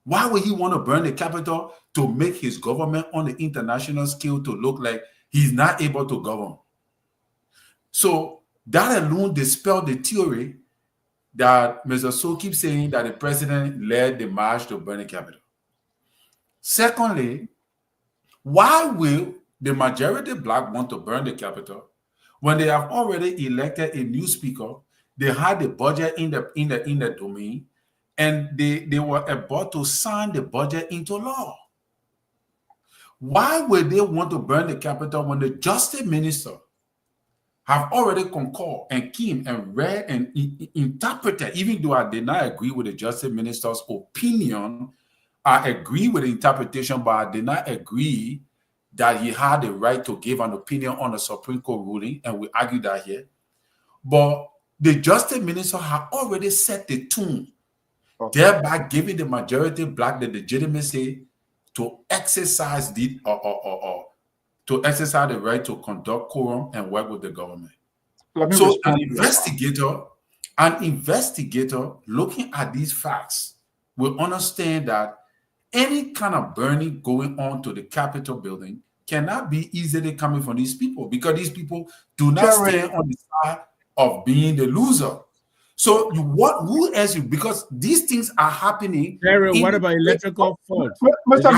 Why would he want to burn the capital to make his government on the international scale to look like he's not able to govern? So that alone dispelled the theory that Mr. So keeps saying that the president led the march to burn the capital. Secondly, why will the majority black want to burn the capital when they have already elected a new speaker? They had the budget in the domain, and they were about to sign the budget into law. Why would they want to burn the capital when the justice minister have already concurred and came and read and interpreted, even though I did not agree with the justice minister's opinion, I agree with the interpretation, but I did not agree that he had the right to give an opinion on the Supreme Court ruling, and we argued that here. But the justice minister had already set the tone, thereby giving the majority black the legitimacy to exercise the right to conduct quorum and work with the government. So an investigator looking at these facts will understand that any kind of burning going on to the Capitol building cannot be easily coming from these people because these people do not stand on the side of being the loser. So who else you, because these things are happening. Terry, what about electrical fault? Mr.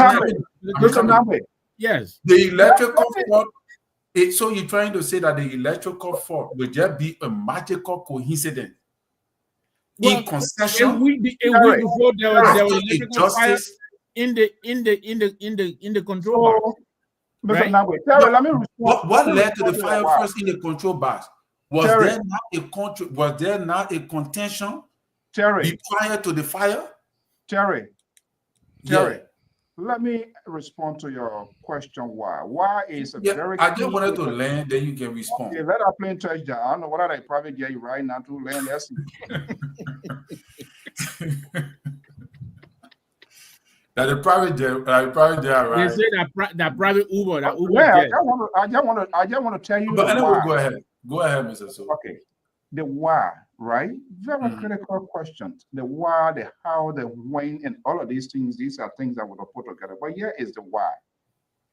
Nambe. Yes. The electrical fault. So you're trying to say that the electrical fault will just be a magical coincidence? Well, in concession, a week before there was electrical fire in the control box. Mr. Nambe, Terry, let me respond. What led to the fire first in the control box? Was there not a contention Terry, prior to the fire? Terry, Yeah. let me respond to your question. Why is a Yeah, very I just wanted to learn, then you can respond. Okay, let us play touchdown. I don't know what I probably get you right now to learn. Let's see. That the private jet, They right? say that private Uber, that Uber Yeah, jet. I just want to tell you But the anyway, why. go ahead, Mr. So. Okay, the why, right? Very Mhm. critical questions. The why, the how, the when, and all of these things. These are things that we will put together. But here is the why.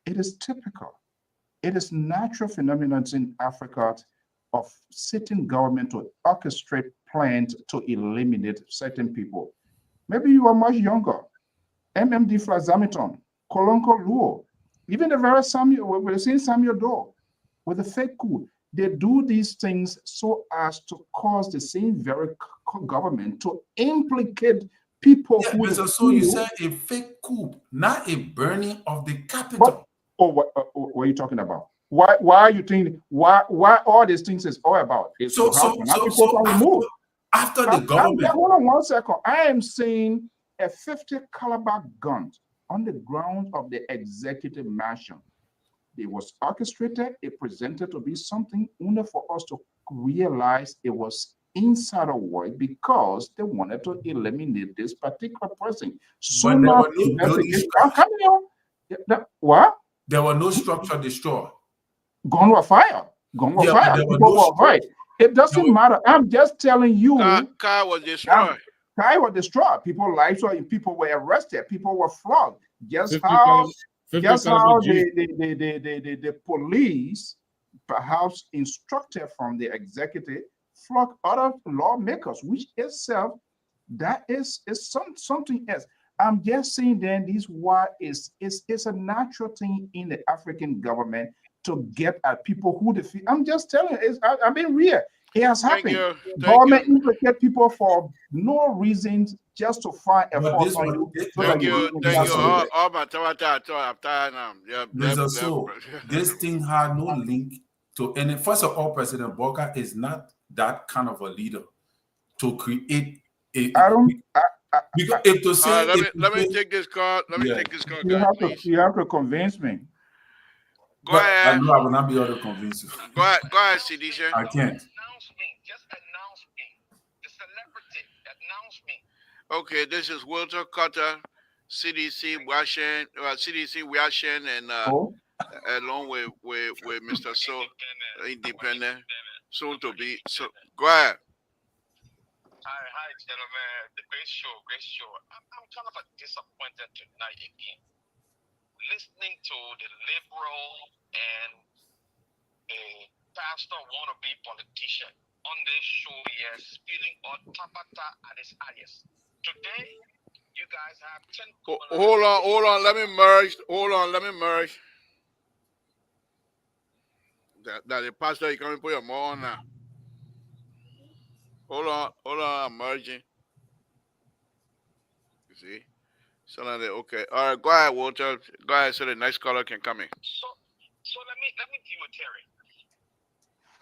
It is typical. It is natural phenomenon in Africa of certain government to orchestrate plans to eliminate certain people. Maybe you are much younger. MMD Flazamiton, Kolonko Luo, even the very Samuel, we're seeing Samuel Doe with the fake coup. They do these things so as to cause the same very government to implicate people Yeah, who Mr. So you said a fake coup, not a burning of the capital. But what are you talking about? Why are you thinking? Why all these things is all about? Is So to have people removed. after the government. Hold on 1 second. I am saying a 50 caliber gun on the ground of the executive mansion. It was orchestrated. It presented to be something only for us to realize it was insider work because they wanted to eliminate this particular person. But there were no buildings. What? There were no structure destroyed. Gun were fired. Gun were Yeah, fired. but there were People no were right. It doesn't matter. I'm just telling you. Car was destroyed. Car was destroyed. People's lives were. People were arrested. People were flogged. Just 50 how Jeep. the police, perhaps instructed from the executive, flog other lawmakers, which itself that is something else. I'm just saying then this why is a natural thing in the African government to get at people who defeat. I'm just telling you, I mean real. It has happened. Government implicate people for no reason just to find a fault on you. Thank you. All my time. Mr. So this thing had no link to any. First of all, President Boka is not that kind of a leader to create a. Because if to say, let me take this call. Let me take this call. You have to convince me. Go ahead. I know I will not be able to convince you. Go ahead, Sidisha. I can't. Just announce me. The celebrity, announce me. Okay, this is Walter Carter, CDC Washington, and along with Mr. So Independent, soon to be. So go ahead. Hi, gentlemen. The great show. I'm kind of disappointed tonight again. Listening to the liberal and the pastor wannabe politician on this show here spilling all tapata at his highest. Today, you guys have 10. Hold on. Let me merge. That the pastor, you can put your more on now. Hold on, I'm merging. You see? So now okay. All right, go ahead, Walter. Go ahead so the next caller can come in. So let me deal with Terry.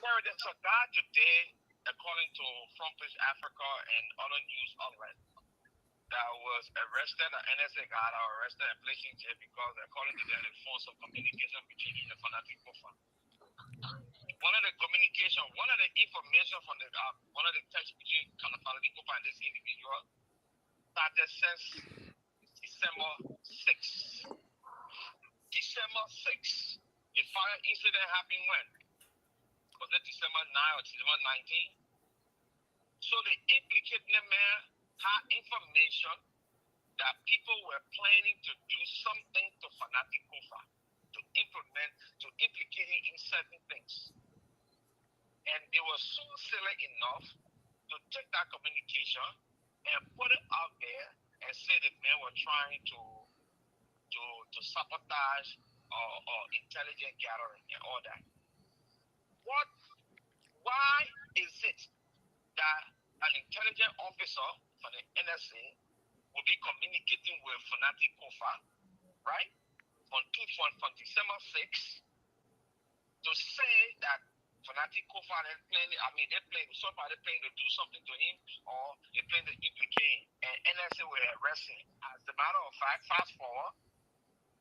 Terry, there's a guy today, according to Front Page Africa and other news outlets, that was arrested, an NSA guy that was arrested and placed in jail because according to their phones of communication between him and Fanatic Kofa. One of the information from one of the texts between Fanatic Kofa and this individual started since December 6th. December 6th. The fire incident happened when? Was it December 9 or December 19? So the implicated man had information that people were planning to do something to Fanatic Kofa, to implicate him in certain things. And they were so silly enough to take that communication and put it out there and say that men were trying to sabotage or intelligence gathering and all that. Why is it that an intelligence officer from the NSA will be communicating with Fanatic Kofa, right? From December 6th to say that Fanatic Kofa and playing. I mean, they playing somebody playing to do something to him, or they playing to implicate him. And NSA were arresting. As a matter of fact, fast forward,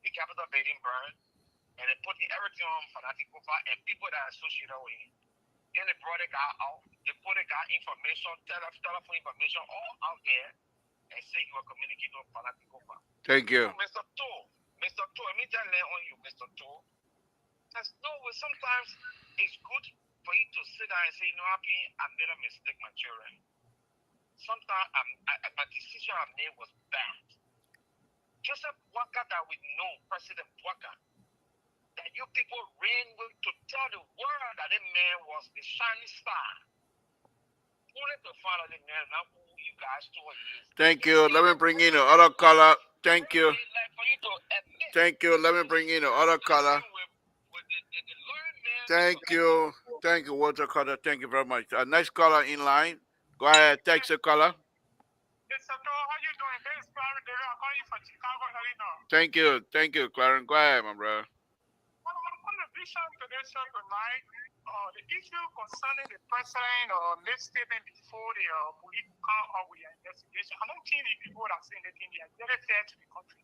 the Capitol building burned, and they put everything on Fanatic Kofa and people that are associated with him. Then they brought the guy out. They put the guy information, telephone information all out there, and say you are communicating with Fanatic Kofa. Thank you. Mr. Toe, let me just lay on you, Mr. Toe. Sometimes it's good for you to sit down and say, you know, I made a mistake, my children. Sometimes my decision I made was bad. Joseph Walker that we know, President Walker, that you people ran with to tell the world that that man was the shining star. Only to find out the man, not who you guys thought he is. Thank you. Let me bring in the other caller. Thank you. Thank you. Let me bring in the other caller. Thank you. Thank you, Walter Carter. Thank you very much. Next caller in line. Go ahead. Text the caller. Mr. How you doing? This is Clarence. I'm calling you from Chicago, Illinois. Thank you. Thank you, Clarence. Go ahead, my brother. Well, on the vision today's show tonight, the issue concerning the president made statement before the police come up with an investigation. I don't think the people that say anything they are very fair to the country.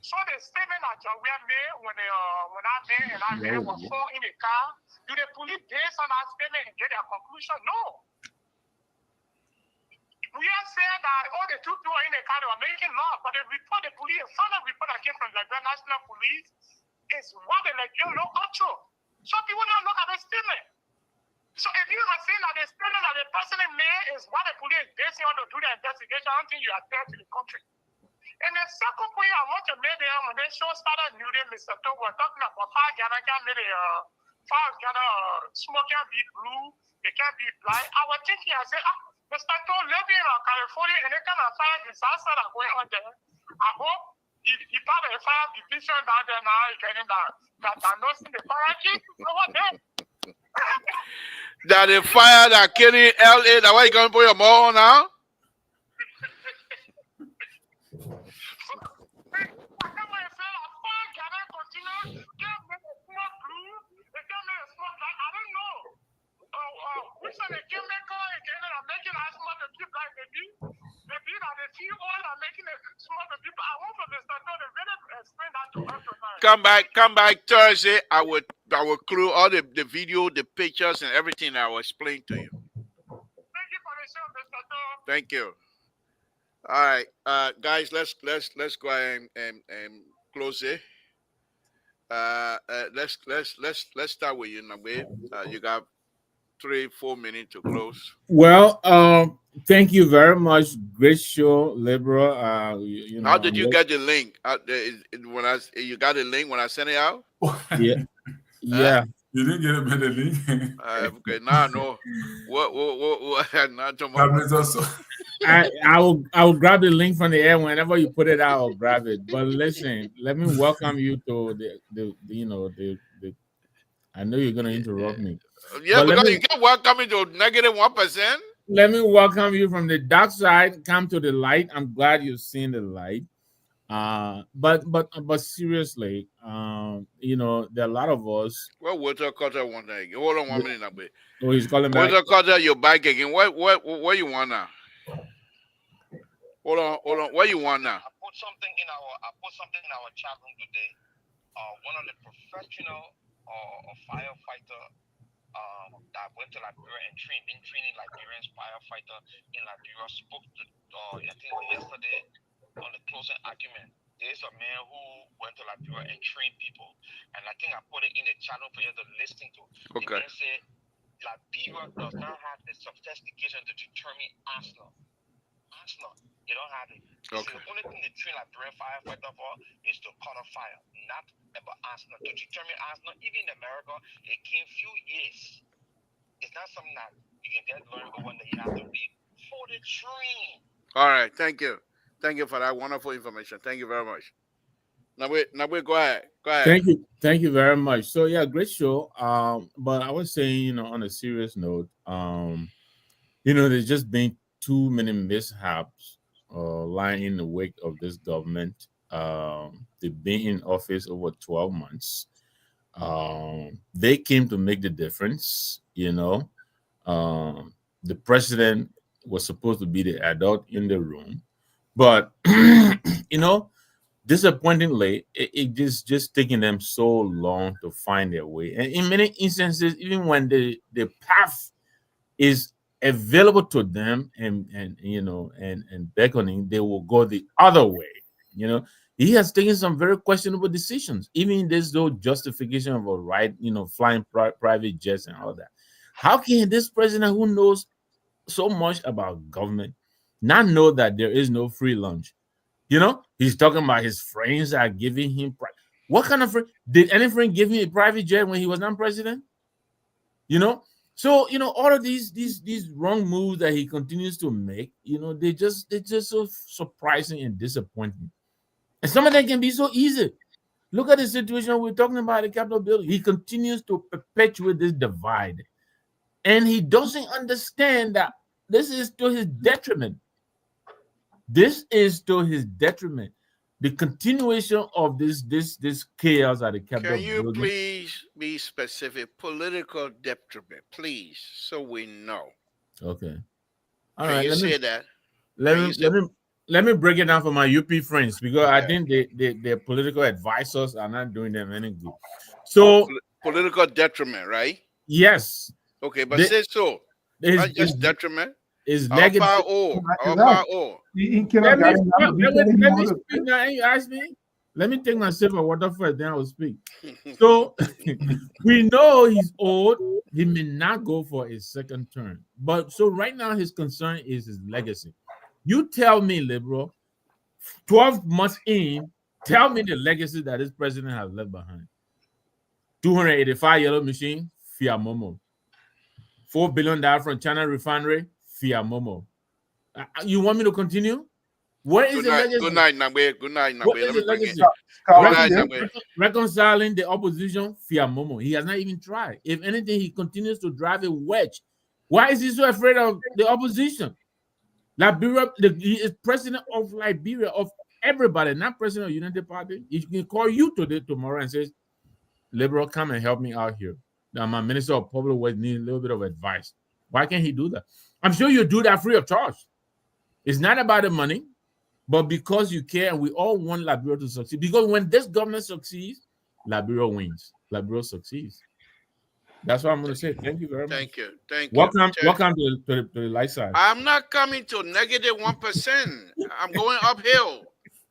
So the statement that we have made when I made and I made was found in the car. Do the police based on that statement and get their conclusion? No. We are saying that all the two people in the car they were making law, but the police, a final report that came from the Liberian National Police is what the Liberian look up to. So people don't look at the statement. So if you are saying that the statement that the president made is what the police is basing on to do the investigation, I don't think you are fair to the country. And the second point I want to make there, when the show started, Mr. Togo was talking about how Ghana can make smoke can be blue, it can be black. I was thinking, I said, Mr. Togo living in California and they kind of fire disaster that going on there. I hope he part of the fire division down there now, getting that announcing the fire chief. Over there. That the fire that killing LA, that why you going to put your mouth on now? Come back Thursday. I will clue all the video, the pictures, and everything I will explain to you. Thank you for the show, Mr. Togo. Thank you. All right, guys, let's go ahead and close it. Let's start with you, Nabe. You got 3-4 minutes to close. Well, thank you very much. Great show, Liberal. You know, how did you get the link? You got the link when I sent it out? Yeah, yeah. You didn't get a better link. Okay, now no. What? Not tomorrow. I will grab the link from the air whenever you put it out. I'll grab it. But listen, let me welcome you to the I know you're gonna interrupt me. Yeah, but because you can't welcome me to -1%. Let me welcome you from the dark side. Come to the light. I'm glad you've seen the light. But seriously, there are a lot of us. Well, Walter Carter one day. Hold on 1 minute, Nabe. Oh, he's calling back. Walter Carter, you're back again. What you want now? Hold on. What you want now? I put something in our chat room today. One of the professional firefighter that went to Liberia and been training Liberians firefighter in Liberia spoke to I think it was yesterday on the closing argument. There's a man who went to Liberia and trained people, and I think I put it in the channel for you to listen to. Okay. The man said Liberia does not have the sophistication to determine arsenal. They don't have it. Okay. So the only thing they train Liberian firefighter for is to cut a fire, not about arsenal. To determine arsenal, even in America, it came few years. It's not something that you can get learned, but one that you have to read for the train. All right, thank you. Thank you for that wonderful information. Thank you very much. Now we go ahead. Thank you very much. So yeah, great show. But I was saying, on a serious note, there's just been too many mishaps lying in the wake of this government. They've been in office over 12 months. They came to make the difference. The president was supposed to be the adult in the room, but disappointingly, it just taking them so long to find their way. And in many instances, even when the path is available to them and beckoning, they will go the other way. He has taken some very questionable decisions. Even there's no justification of a right, flying private jets and all that. How can this president who knows so much about government not know that there is no free lunch? He's talking about his friends are giving him. What kind of friend? Did any friend give him a private jet when he was not president? So all of these wrong moves that he continues to make, they're just so surprising and disappointing. And some of them can be so easy. Look at the situation we're talking about at the Capitol building. He continues to perpetuate this divide, and he doesn't understand that this is to his detriment. This is to his detriment. The continuation of this chaos at the Capitol Can you building. please be specific? Political detriment, please, so we know. Okay. All Can right. you say that? Let me break it down for my UP friends, because I think their political advisors are not doing them any good. So Political detriment, right? yes. Okay, but say so. Not just detriment. Is Our legacy. power all. Our power all. Let me speak now. You ask me. Let me take my sip of water first, then I will speak. So we know he's old. He may not go for a second term. But so right now his concern is his legacy. You tell me, liberal, 12 months in, tell me the legacy that this president has left behind. 285 yellow machine, Fia Momo. $4 billion from China refinery, Fia Momo. You want me to continue? Where is the legacy? Good night, Nagbe. Good night, Nagbe. What is the legacy? Reconciling the opposition, Fia Momo. He has not even tried. If anything, he continues to drive a wedge. Why is he so afraid of the opposition? Liberia, he is president of Liberia, of everybody, not president of the United Party. He can call you today, tomorrow, and says, Liberal, come and help me out here. Now, my minister of public works needs a little bit of advice. Why can't he do that? I'm sure you do that free of charge. It's not about the money, but because you care, and we all want Liberia to succeed. Because when this government succeeds, Liberia wins. Liberia succeeds. That's what I'm going to say. Thank you very much. Thank you. Thank you. Welcome to the light side. I'm not coming to negative 1%. I'm going uphill.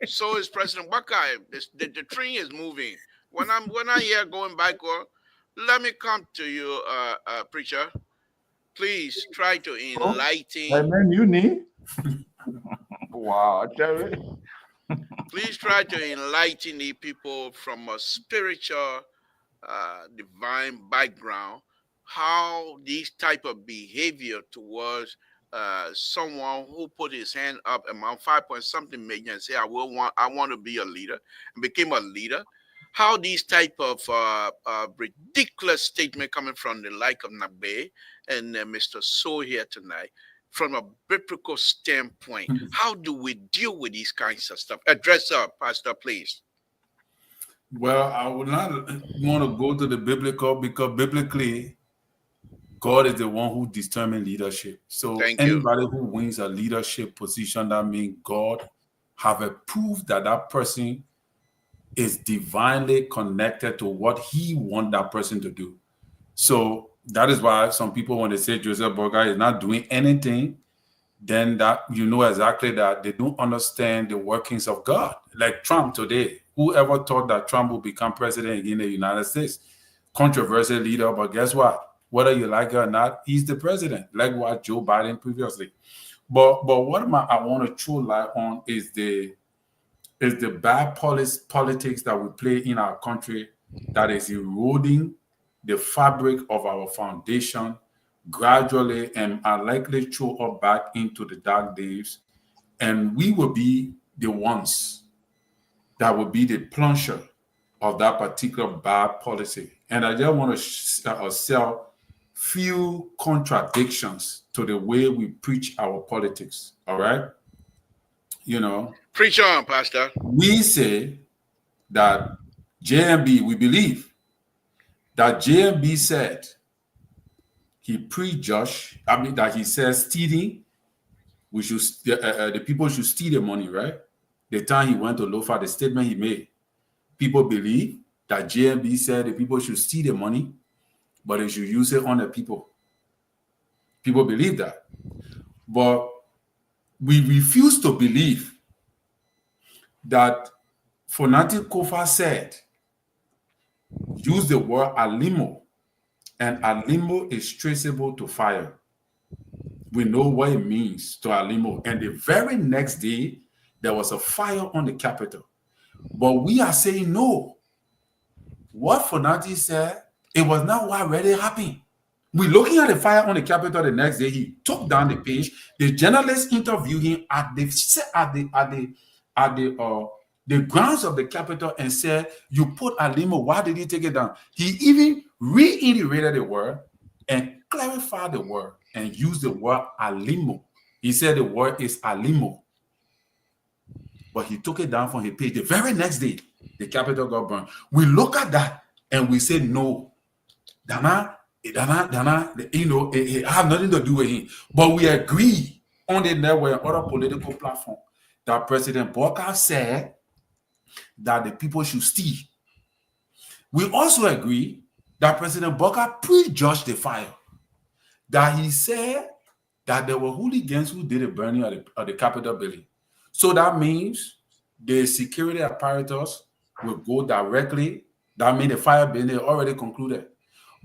So is President Buckeye. The tree is moving. When I'm here going backward, let me come to you, preacher. Please try to enlighten. Amen. You need. Wow, Jerry. Please try to enlighten the people from a spiritual, divine background, how this type of behavior towards someone who put his hand up among 5-point-something million and say, I want to be a leader, and became a leader. How these type of ridiculous statement coming from the like of Nabe and Mr. So here tonight, from a biblical standpoint, how do we deal with these kinds of stuff? Address up, Pastor, please. Well, I would not want to go to the biblical, because biblically, God is the one who determines leadership. So anybody who wins a leadership position, that means God have approved that person is divinely connected to what he wants that person to do. So that is why some people, when they say Joseph Boga is not doing anything, then that you know exactly that they don't understand the workings of God. Like Trump today, whoever thought that Trump would become president in the United States? Controversial leader, but guess what? Whether you like it or not, he's the president, like what Joe Biden previously. But what I want to throw light on is the bad politics that we play in our country that is eroding the fabric of our foundation gradually and are likely to throw us back into the dark days. And we will be the ones that will be the plunger of that particular bad policy. And I just want to sell few contradictions to the way we preach our politics. All right? Preach on, Pastor. We say that JMB, we believe that JMB said he prejudged, that he says stealing, the people should steal the money, right? The time he went to Lofa, the statement he made, people believe that JMB said the people should steal the money, but they should use it on the people. People believe that. But we refuse to believe that Fonati Kofa said, use the word alimo, and alimo is traceable to fire. We know what it means to alimo. And the very next day, there was a fire on the Capitol. But we are saying no. What Fonati said, it was not what really happened. We're looking at the fire on the Capitol the next day. He took down the page. The journalists interviewed him at the grounds of the Capitol and said, "You put alimo. Why did he take it down?" He even reiterated the word and clarified the word and used the word alimo. He said the word is alimo, but he took it down from his page. The very next day, the Capitol got burned. We look at that and we say no. Dana, it have nothing to do with him. But we agree on the network and other political platform that President Bokar said that the people should steal. We also agree that President Bokar prejudged the fire. That he said that there were hooligans who did the burning of the Capitol building. So that means the security apparatus will go directly. That means the fire building already concluded.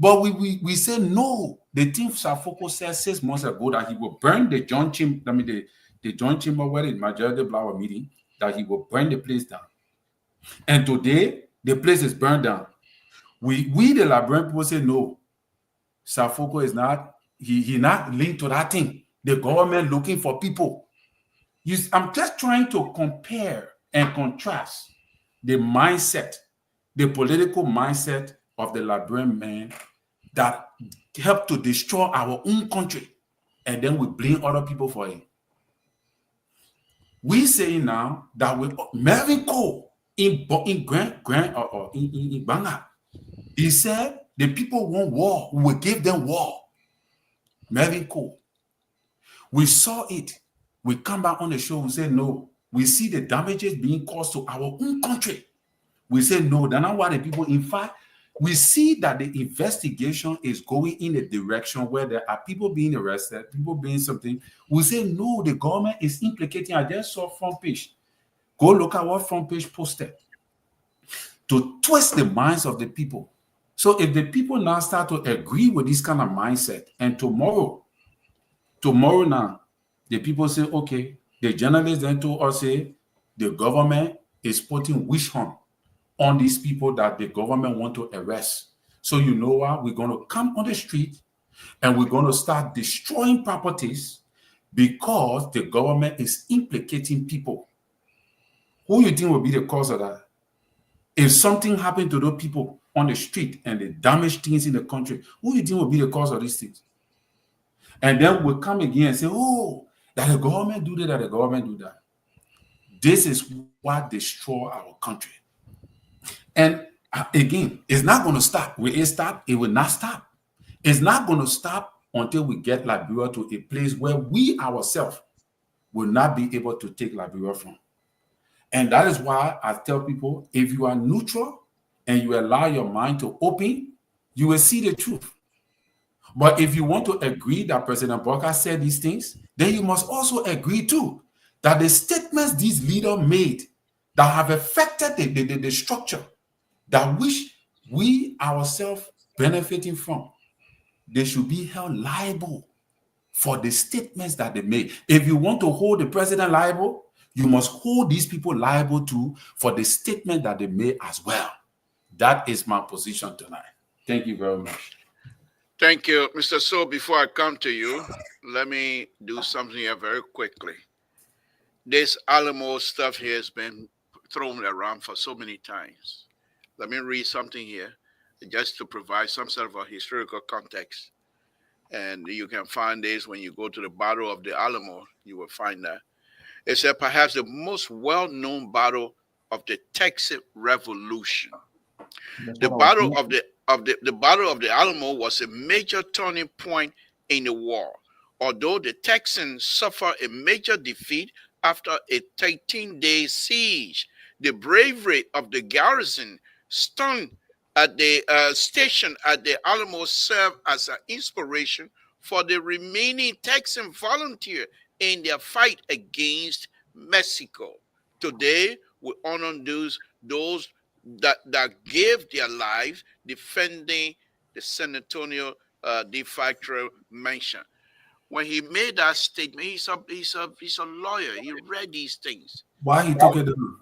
But we say no. The team Safoko said 6 months ago that he will burn the John Chamber, the John Chamber where the majority blower meeting, that he will burn the place down. And today, the place is burned down. We the Liberian people say no. Safoko is not, he not linked to that thing. The government looking for people. I'm just trying to compare and contrast the mindset, the political mindset of the Liberian man that helped to destroy our own country, and then we blame other people for it. We say now that with Melvin Cole in Banga, he said the people want war, we will give them war. Melvin Cole. We saw it. We come back on the show, we say no. We see the damages being caused to our own country. We say no, they're not what the people, in fact, we see that the investigation is going in a direction where there are people being arrested, people being something. We say no, the government is implicating. I just saw front page. Go look at what front page posted to twist the minds of the people. So if the people now start to agree with this kind of mindset, and tomorrow now, the people say, okay, the journalists then told us, say, the government is putting witch hunt on these people that the government want to arrest. So you know what? We're going to come on the street and we're going to start destroying properties because the government is implicating people. Who you think will be the cause of that? If something happened to those people on the street and they damage things in the country, who you think will be the cause of these things? And then we'll come again and say, oh, that the government do that, the government do that. This is what destroys our country. And again, it's not going to stop. Will it stop? It will not stop. It's not going to stop until we get Liberia to a place where we ourselves will not be able to take Liberia from. And that is why I tell people, if you are neutral and you allow your mind to open, you will see the truth. But if you want to agree that President Bokar said these things, then you must also agree too that the statements these leaders made that have affected the structure that which we ourselves benefiting from, they should be held liable for the statements that they made. If you want to hold the president liable, you must hold these people liable too for the statement that they made as well. That is my position tonight. Thank you very much. Thank you, Mr. So. Before I come to you, let me do something here very quickly. This Alamo stuff here has been thrown around for so many times. Let me read something here just to provide some sort of a historical context. And you can find this when you go to the Battle of the Alamo, you will find that. It said perhaps the most well-known battle of the Texas Revolution. That's The what I was Battle thinking. of the Battle of the Alamo was a major turning point in the war. Although the Texans suffered a major defeat after a 13-day siege, the bravery of the garrison stunned at the station at the Alamo served as an inspiration for the remaining Texan volunteers in their fight against Mexico. Today, we honor those that gave their lives defending the San Antonio de facto mansion. When he made that statement, he's a lawyer. He read these things. Why he took it down?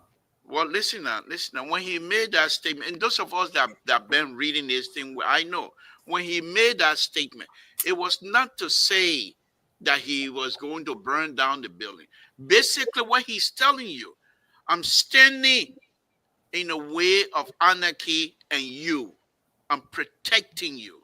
Well, listen now. When he made that statement, and those of us that been reading this thing, I know when he made that statement, it was not to say that he was going to burn down the building. Basically, what he's telling you, I'm standing in a way of anarchy and you. I'm protecting you.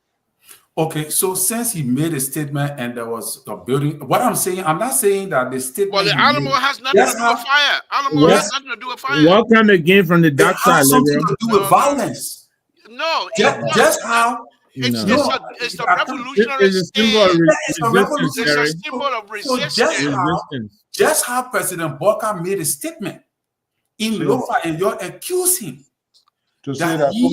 Okay, so since he made a statement and there was a building, what I'm saying, I'm not saying that the statement. Well, the he Alamo made, has nothing to do with fire. Alamo has nothing to do with fire. Welcome again from the it dark side, has something liberal. to do with violence. No, Just how it's a revolutionary It's a symbol of stand. it's a resistance, revolution. Terry. It's a symbol of So resistance. just how President Booker made a statement in Lofa, and you're accusing To say that that he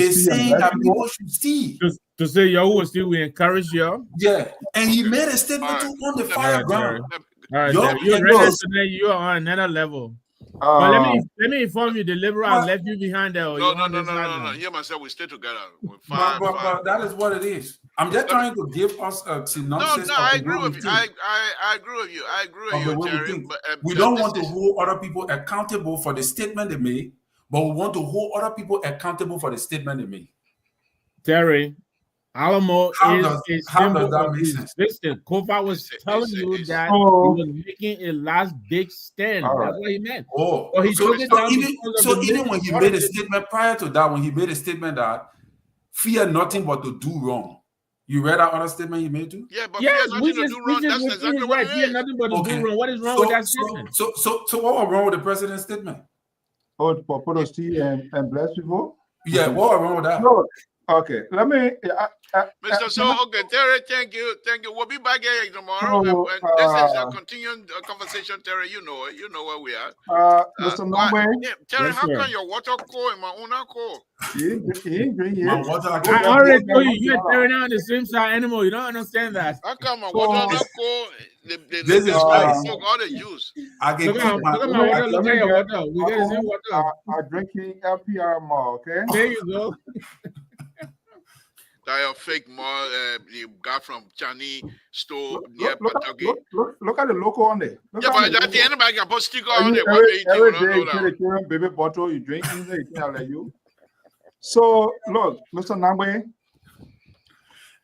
is saying that people should see. To say y'all will still we encourage y'all. Yeah, and he made a statement too on the fire ground. All right, Y'all Terry. You're can ready go. today. You are on another level. But let me inform you, the liberal has left you behind there. No. You myself, we stay together. But that is what it is. I'm just trying to give us a synopsis. No, I agree with you. I agree with you. I agree with you, Terry. But, we don't want to hold other people accountable for the statement they made, but we want to hold other people accountable for the statement they made. Terry, Alamo is a symbol of resistance. Kofa was telling you that he was making a last big stand. That's what he meant. Oh, so he took it down. So even when he made a statement prior to that, when he made a statement that fear nothing but to do wrong. You read that other statement he made too? Yeah, but fear nothing to do wrong. That's exactly what it is. Fear nothing but to do wrong. What is wrong with that statement? So what was wrong with the president's statement? Oh, for honesty and bless people? Yeah, what was wrong with that? No. Okay, let me. Mr. Terry, thank you. We'll be back here tomorrow. This is a continuing conversation, Terry. You know where we are. Mr. Nomwe. Terry, how come your water cold and my own cold? My water I already told you, you're tearing on the same side animal. You don't understand that. How come my water not cold? This is nice. All the juice. I can look at my water. Look at your water. We get the same water. I'm drinking LPR more, okay? There you go. That fake mall you got from Chinese store near Patagi. Look at the logo on there. Yeah, but that the anybody can put sticker on there. Every day you carry baby bottle, you drink in there, you can't let you. So look, Mr. Nambe.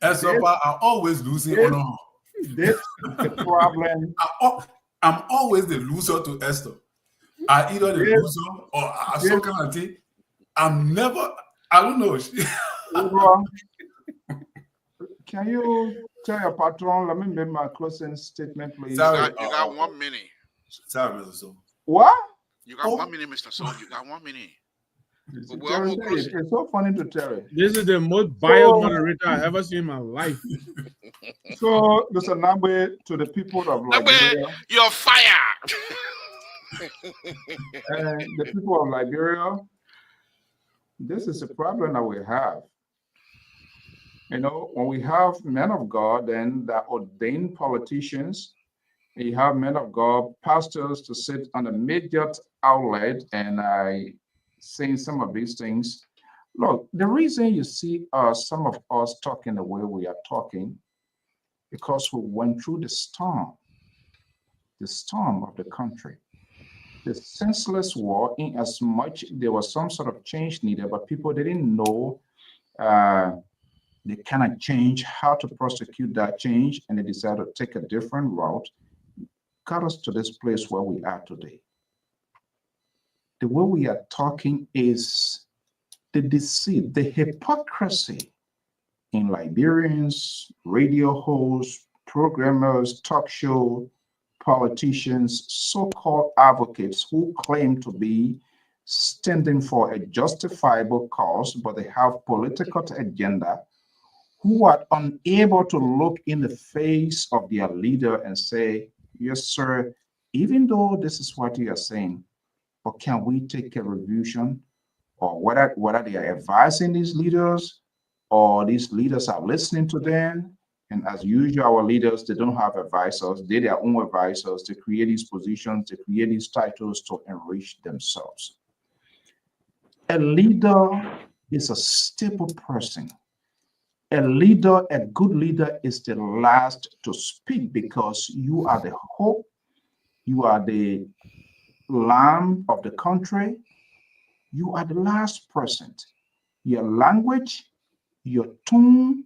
I'm always losing on. This is the problem. I'm always the loser to Esther. I either the loser or some kind of thing. I'm never. I don't know. Can you tell your patron? Let me make my closing statement, please. Sorry, you got 1 minute. Sorry, Mr. So. What? You got 1 minute, Mr. So. You got 1 minute. It's so funny to Terry. This is the most biased moderator I've ever seen in my life. So, Mr. Nambe, to the people of Liberia, you're fired. And the people of Liberia, this is a problem that we have. You know, when we have men of God, then the ordained politicians, you have men of God, pastors to sit on a major outlet, and I saying some of these things. Look, the reason you see some of us talking the way we are talking, because we went through the storm of the country, the senseless war, in as much there was some sort of change needed, but people didn't know the kind of change, how to prosecute that change, and they decided to take a different route, got us to this place where we are today. The way we are talking is the deceit, the hypocrisy in Liberians, radio hosts, programmers, talk show, politicians, so-called advocates who claim to be standing for a justifiable cause, but they have political agenda, who are unable to look in the face of their leader and say, yes, sir, even though this is what you are saying, but can we take a revision? Or whether they are advising these leaders or these leaders are listening to them. And as usual, our leaders, they don't have advisors, they're their own advisors to create these positions, to create these titles to enrich themselves. A leader is a stable person. A leader, a good leader, is the last to speak because you are the hope, you are the lamb of the country, you are the last person. Your language, your tone,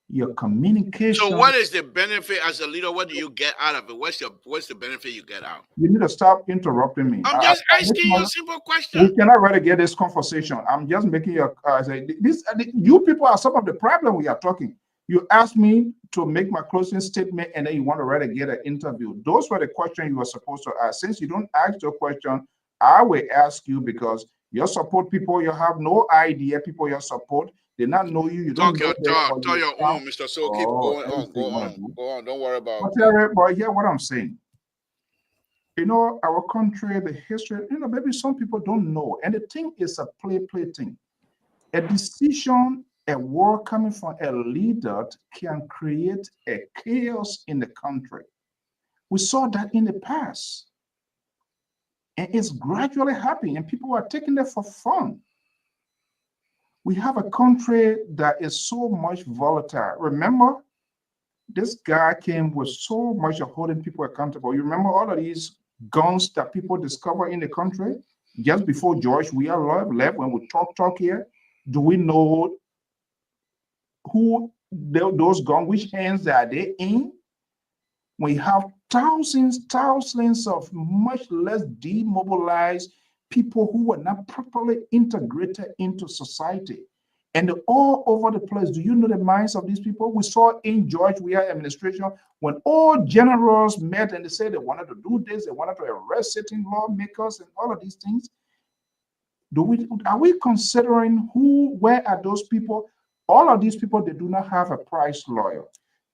your So communication. what is the benefit as a leader? What do you get out of it? What's the benefit you get out? You need to stop interrupting me. I'm just asking you a simple question. We cannot really get this conversation. I'm just making you say this. You people are some of the problem we are talking. You asked me to make my closing statement, and then you want to really get an interview. Those were the questions you were supposed to ask. Since you don't ask your question, I will ask you because your support people, you have no idea. People you support, they not know you. You don't Talk know your them. talk. Talk your own, Mr. So keep going Let me on. see Go what I on. do. Go on. Don't worry about But hear what I'm saying. You know, our country, the history, maybe some people don't know. And the thing is a play thing. A decision, a word coming from a leader can create a chaos in the country. We saw that in the past. And it's gradually happening, and people are taking it for fun. We have a country that is so much volatile. Remember, this guy came with so much of holding people accountable. You remember all of these guns that people discover in the country just before George Weah left when we talk here? Do we know who those guns, which hands are they in? We have thousands of much less demobilized people who were not properly integrated into society. And all over the place. Do you know the minds of these people? We saw in George Weah administration when all generals met and they said they wanted to do this, they wanted to arrest certain lawmakers and all of these things. Are we considering where are those people? All of these people, they do not have a prize lawyer.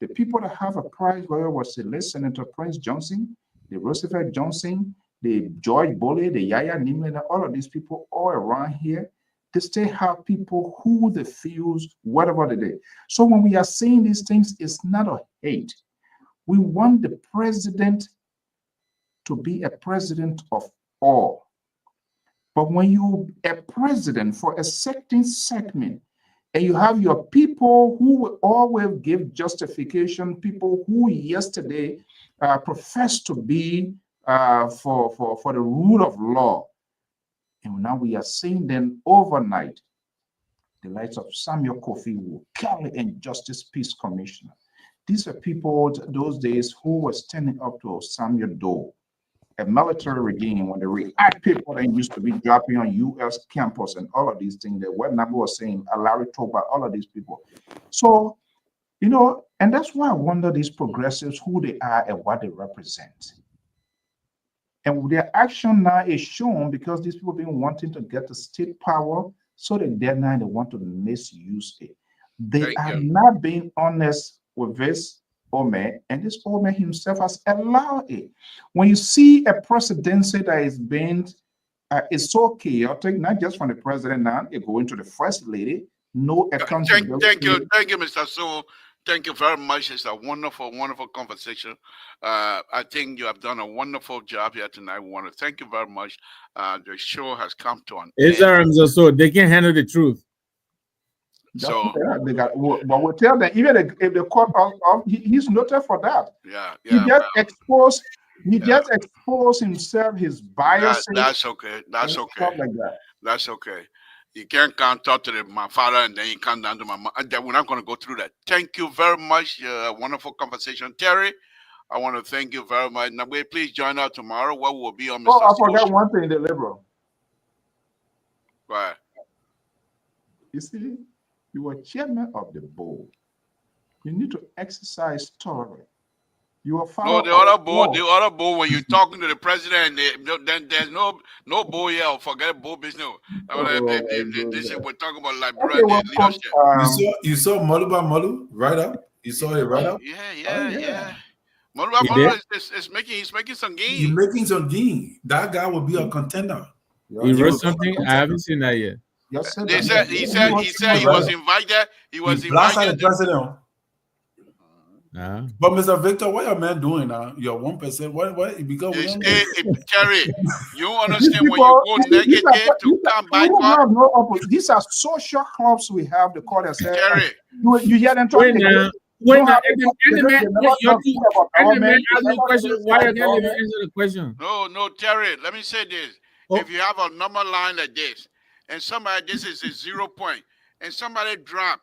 The people that have a prize lawyer was the late Senator Prince Johnson, the Roosevelt Johnson, the George Boley, the Yaya Nimlin, all of these people all around here. They still have people who they feel whatever they do. So when we are saying these things, it's not a hate. We want the president to be a president of all. But when you're a president for a certain segment, and you have your people who will always give justification, people who yesterday professed to be for the rule of law, and now we are seeing them overnight, the likes of Samuel Kofi Wu, Kelly and Justice Peace Commissioner. These are people those days who were standing up to Samuel Doe, a military regime when the react people that used to be dropping on U.S. campus and all of these things that what Nabu was saying, Larry Toba, all of these people. So, and that's why I wonder these progressives, who they are and what they represent. And their action now is shown because these people been wanting to get the state power, so that they're now they want to misuse it. They are not being honest with this Ome, and this Ome himself has allowed it. When you see a presidency that is being is so chaotic, not just from the president now, it going to the first lady, no accountability. Thank you, Mr. So. Thank you very much. It's a wonderful conversation. I think you have done a wonderful job here tonight. We want to thank you very much. The show has come to an end. So they can handle the truth. So they got, but we'll tell them even if the court he's noted for that. He just exposed himself, his bias. That's okay. That's okay. Like that. That's okay. You can't come talk to my father and then you come down to my mom. We're not going to go through that. Thank you very much. Wonderful conversation. Terry, I want to thank you very much. Now, please join us tomorrow. What will be on Mr. I forgot one thing, the liberal. Right. You see, you are chairman of the board. You need to exercise tolerance. You will No, follow. the other bull. When you're talking to the president, then there's no bull here. Forget bull business. This is we're talking about Okay, Liberian well, leadership. You saw Moluba Molu right up? You saw it right up? Yeah. He did? Moluba is making some He's gains. making some gain. That guy will be a contender. He wrote will- something. I haven't seen that yet. Yes, sir. He said he was invited. He was He blasted invited. the president. Uh-huh. But Mr. Victor, what your man doing now? Your 1%. What? Because we don't know. Terry, you These understand when people, you go negative to come back up? These are social clubs we have. The call that said, Terry, you hear them Wait talking. now. Wait now. And the man asked me a question. Why you can't let me answer the question? No, Terry. Let me say this: Oh. if you have a number line like this, and somebody this is a 0 point, and somebody drop,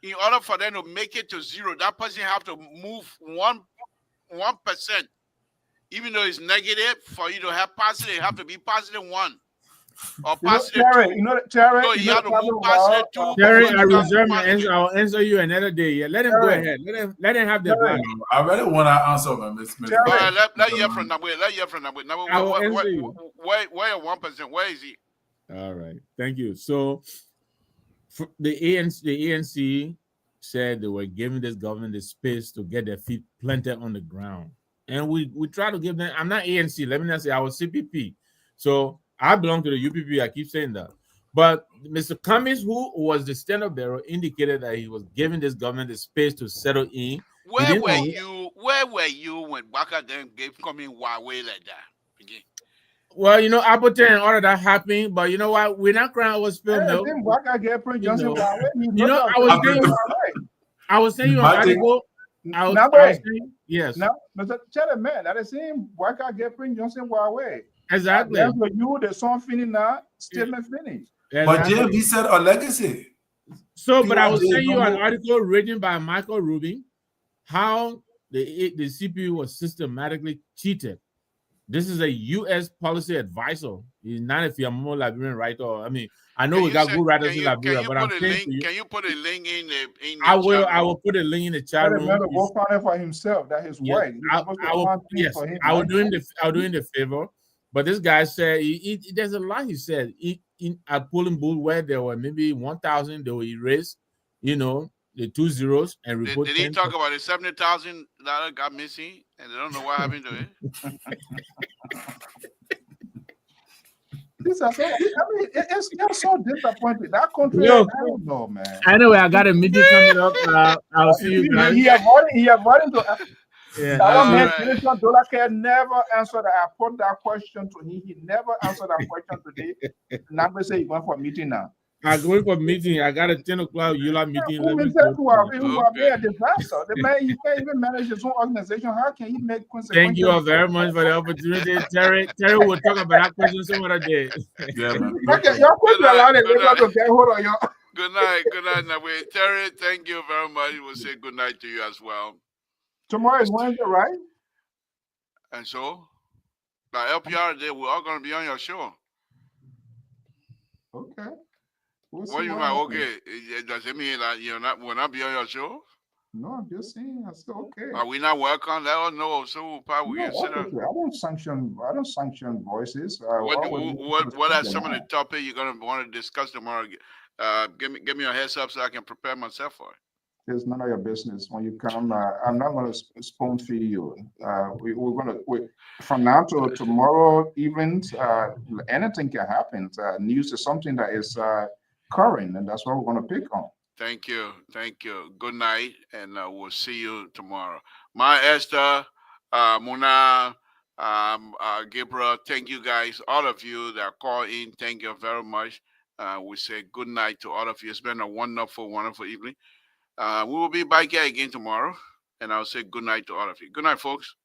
in order for them to make it to 0, that person have to move 1%. Even though it's negative, for you to have positive, you have to be positive 1 or positive 2. Terry, So you have to move positive 2. Terry, before I you become reserve my positive. answer. I'll answer you another day. Yeah, let him go ahead. Let him have the Terry. time. I really want to answer, man. Miss All right, let hear from Nabu. Let hear from Nabu. I will answer you. Where 1%? Where is he? All right, thank you. So, the ANC said they were giving this government the space to get their feet planted on the ground, and we try to give them. I'm not ANC. Let me not say I was CPP, so I belong to the UPP. I keep saying that, but Mr. Cummings, who was the stand-up bearer, indicated that he was giving this government the space to settle in. Where were you when Baka then gave coming Huawei like that? Again. Well, Appleton and all of that happened, but you know what? We're not crying over spilled milk. I was saying you an article. Yes. Now, Mr. Chere, man, that is him. Why can't get Prince Johnson Huawei? Exactly. That's for you, the song finished now, statement finished. But JB said a legacy. So, but I was saying you an article written by Michael Rubin, how the CPU was systematically cheated. This is a U.S. policy advisor. He's not a Fiammo Liberian writer. I mean, I know we got good writers in Liberia, but I'm saying to you, can you put a link in the I will put a link in the chat room. Go find it for himself. That his wife. I will do him the favor. But this guy said there's a lot he said. In a polling booth where there were maybe 1,000, they will erase, the 2 zeros and report. Did he talk about the $70,000 got missing and they don't know what happened to it? It's so disappointing. That country, I don't know, man. Anyway, I got a meeting coming up. I'll see you guys. He avoided to. Dollar Care never answered. I put that question to him. He never answered that question today. Now we say he went for a meeting now. I'm going for a meeting. I got a 10 o'clock ULA meeting. Who will be a disaster? The man, he can't even manage his own organization. How can he make consequences? Thank you all very much for the opportunity. Terry will talk about that question some other day. Yeah, man. Okay, your question allowed to get hold of your. Good night, Nawe. Terry, thank you very much. We'll say good night to you as well. Tomorrow is Wednesday, right? And so, by LPR Day, we're all going to be on your show. Okay. What do you mean? Okay, does it mean that we'll not be on your show? No, I'm just saying. I said okay. Are we not welcome? Let us know so we'll probably consider. I don't sanction voices. What are some of the topics you're gonna want to discuss tomorrow? Give me a heads up so I can prepare myself for it. It's none of your business. When you come, I'm not going to spoon feed you. We're going to from now to tomorrow evening. Anything can happen. News is something that is current, and that's what we're going to pick on. Thank you. Good night, and we'll see you tomorrow. My Esther, Muna, Gabriel, thank you guys, all of you that call in. Thank you very much. We say good night to all of you. It's been a wonderful, wonderful evening. We will be back here again tomorrow, and I'll say good night to all of you. Good night, folks.